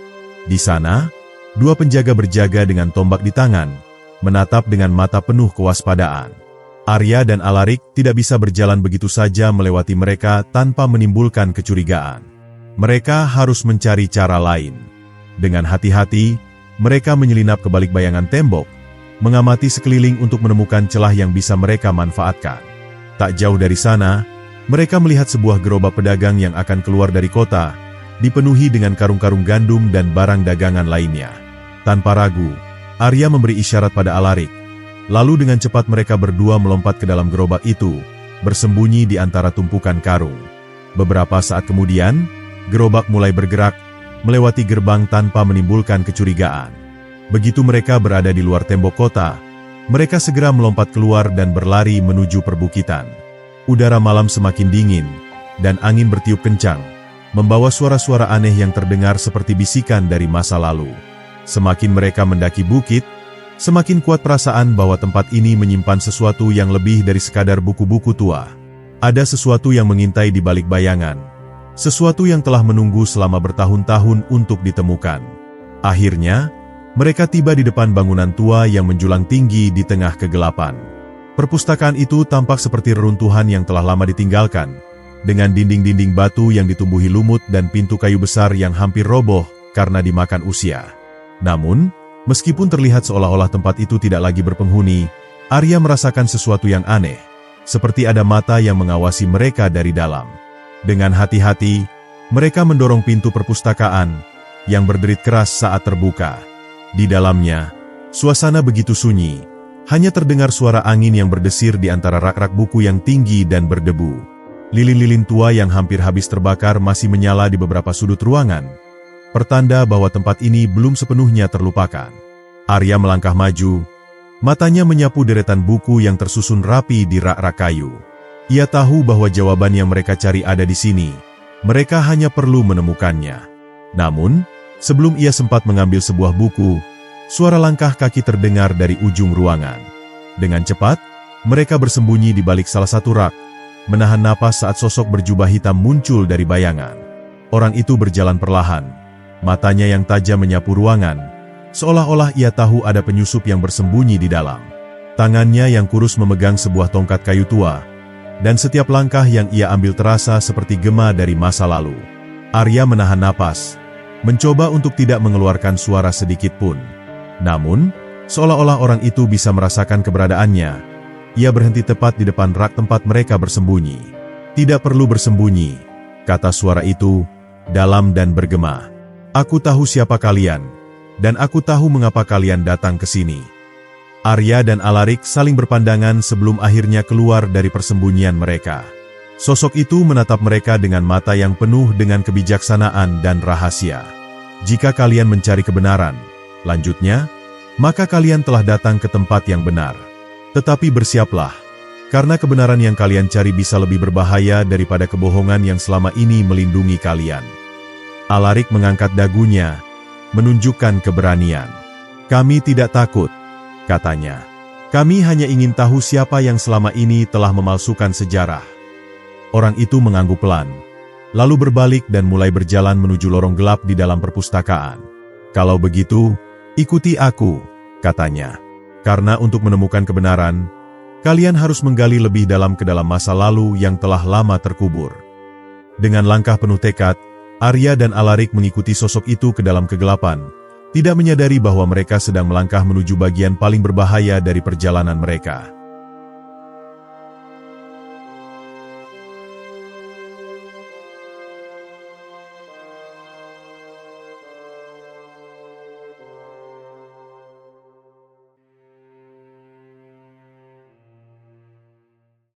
Di sana, dua penjaga berjaga dengan tombak di tangan, menatap dengan mata penuh kewaspadaan. Arya dan Alarik tidak bisa berjalan begitu saja melewati mereka tanpa menimbulkan kecurigaan. Mereka harus mencari cara lain. Dengan hati-hati, mereka menyelinap ke balik bayangan tembok, mengamati sekeliling untuk menemukan celah yang bisa mereka manfaatkan. Tak jauh dari sana, mereka melihat sebuah gerobak pedagang yang akan keluar dari kota, dipenuhi dengan karung-karung gandum dan barang dagangan lainnya. Tanpa ragu, Arya memberi isyarat pada Alarik. Lalu dengan cepat mereka berdua melompat ke dalam gerobak itu, bersembunyi di antara tumpukan karung. Beberapa saat kemudian, gerobak mulai bergerak, melewati gerbang tanpa menimbulkan kecurigaan. Begitu mereka berada di luar tembok kota, mereka segera melompat keluar dan berlari menuju perbukitan. Udara malam semakin dingin, dan angin bertiup kencang, membawa suara-suara aneh yang terdengar seperti bisikan dari masa lalu. Semakin mereka mendaki bukit, semakin kuat perasaan bahwa tempat ini menyimpan sesuatu yang lebih dari sekadar buku-buku tua. Ada sesuatu yang mengintai di balik bayangan. Sesuatu yang telah menunggu selama bertahun-tahun untuk ditemukan. Akhirnya, mereka tiba di depan bangunan tua yang menjulang tinggi di tengah kegelapan. Perpustakaan itu tampak seperti reruntuhan yang telah lama ditinggalkan, dengan dinding-dinding batu yang ditumbuhi lumut dan pintu kayu besar yang hampir roboh karena dimakan usia. Namun, meskipun terlihat seolah-olah tempat itu tidak lagi berpenghuni, Arya merasakan sesuatu yang aneh, seperti ada mata yang mengawasi mereka dari dalam. Dengan hati-hati, mereka mendorong pintu perpustakaan, yang berderit keras saat terbuka. Di dalamnya, suasana begitu sunyi, hanya terdengar suara angin yang berdesir di antara rak-rak buku yang tinggi dan berdebu. Lilin-lilin tua yang hampir habis terbakar masih menyala di beberapa sudut ruangan, pertanda bahwa tempat ini belum sepenuhnya terlupakan. Arya melangkah maju, matanya menyapu deretan buku yang tersusun rapi di rak-rak kayu. Ia tahu bahwa jawaban yang mereka cari ada di sini. Mereka hanya perlu menemukannya. Namun, sebelum ia sempat mengambil sebuah buku, suara langkah kaki terdengar dari ujung ruangan. Dengan cepat, mereka bersembunyi di balik salah satu rak, menahan napas saat sosok berjubah hitam muncul dari bayangan. Orang itu berjalan perlahan, matanya yang tajam menyapu ruangan, seolah-olah ia tahu ada penyusup yang bersembunyi di dalam. Tangannya yang kurus memegang sebuah tongkat kayu tua, dan setiap langkah yang ia ambil terasa seperti gema dari masa lalu. Arya menahan napas, mencoba untuk tidak mengeluarkan suara sedikit pun. Namun, seolah-olah orang itu bisa merasakan keberadaannya, ia berhenti tepat di depan rak tempat mereka bersembunyi. "Tidak perlu bersembunyi," kata suara itu, dalam dan bergema. "Aku tahu siapa kalian, dan aku tahu mengapa kalian datang ke sini." Arya dan Alarik saling berpandangan sebelum akhirnya keluar dari persembunyian mereka. Sosok itu menatap mereka dengan mata yang penuh dengan kebijaksanaan dan rahasia. "Jika kalian mencari kebenaran," lanjutnya, "maka kalian telah datang ke tempat yang benar. Tetapi bersiaplah, karena kebenaran yang kalian cari bisa lebih berbahaya daripada kebohongan yang selama ini melindungi kalian." Alarik mengangkat dagunya, menunjukkan keberanian. "Kami tidak takut," katanya. "Kami hanya ingin tahu siapa yang selama ini telah memalsukan sejarah." Orang itu mengangguk pelan, lalu berbalik dan mulai berjalan menuju lorong gelap di dalam perpustakaan. "Kalau begitu, ikuti aku," katanya. "Karena untuk menemukan kebenaran, kalian harus menggali lebih dalam ke dalam masa lalu yang telah lama terkubur." Dengan langkah penuh tekad, Arya dan Alarik mengikuti sosok itu ke dalam kegelapan, tidak menyadari bahwa mereka sedang melangkah menuju bagian paling berbahaya dari perjalanan mereka.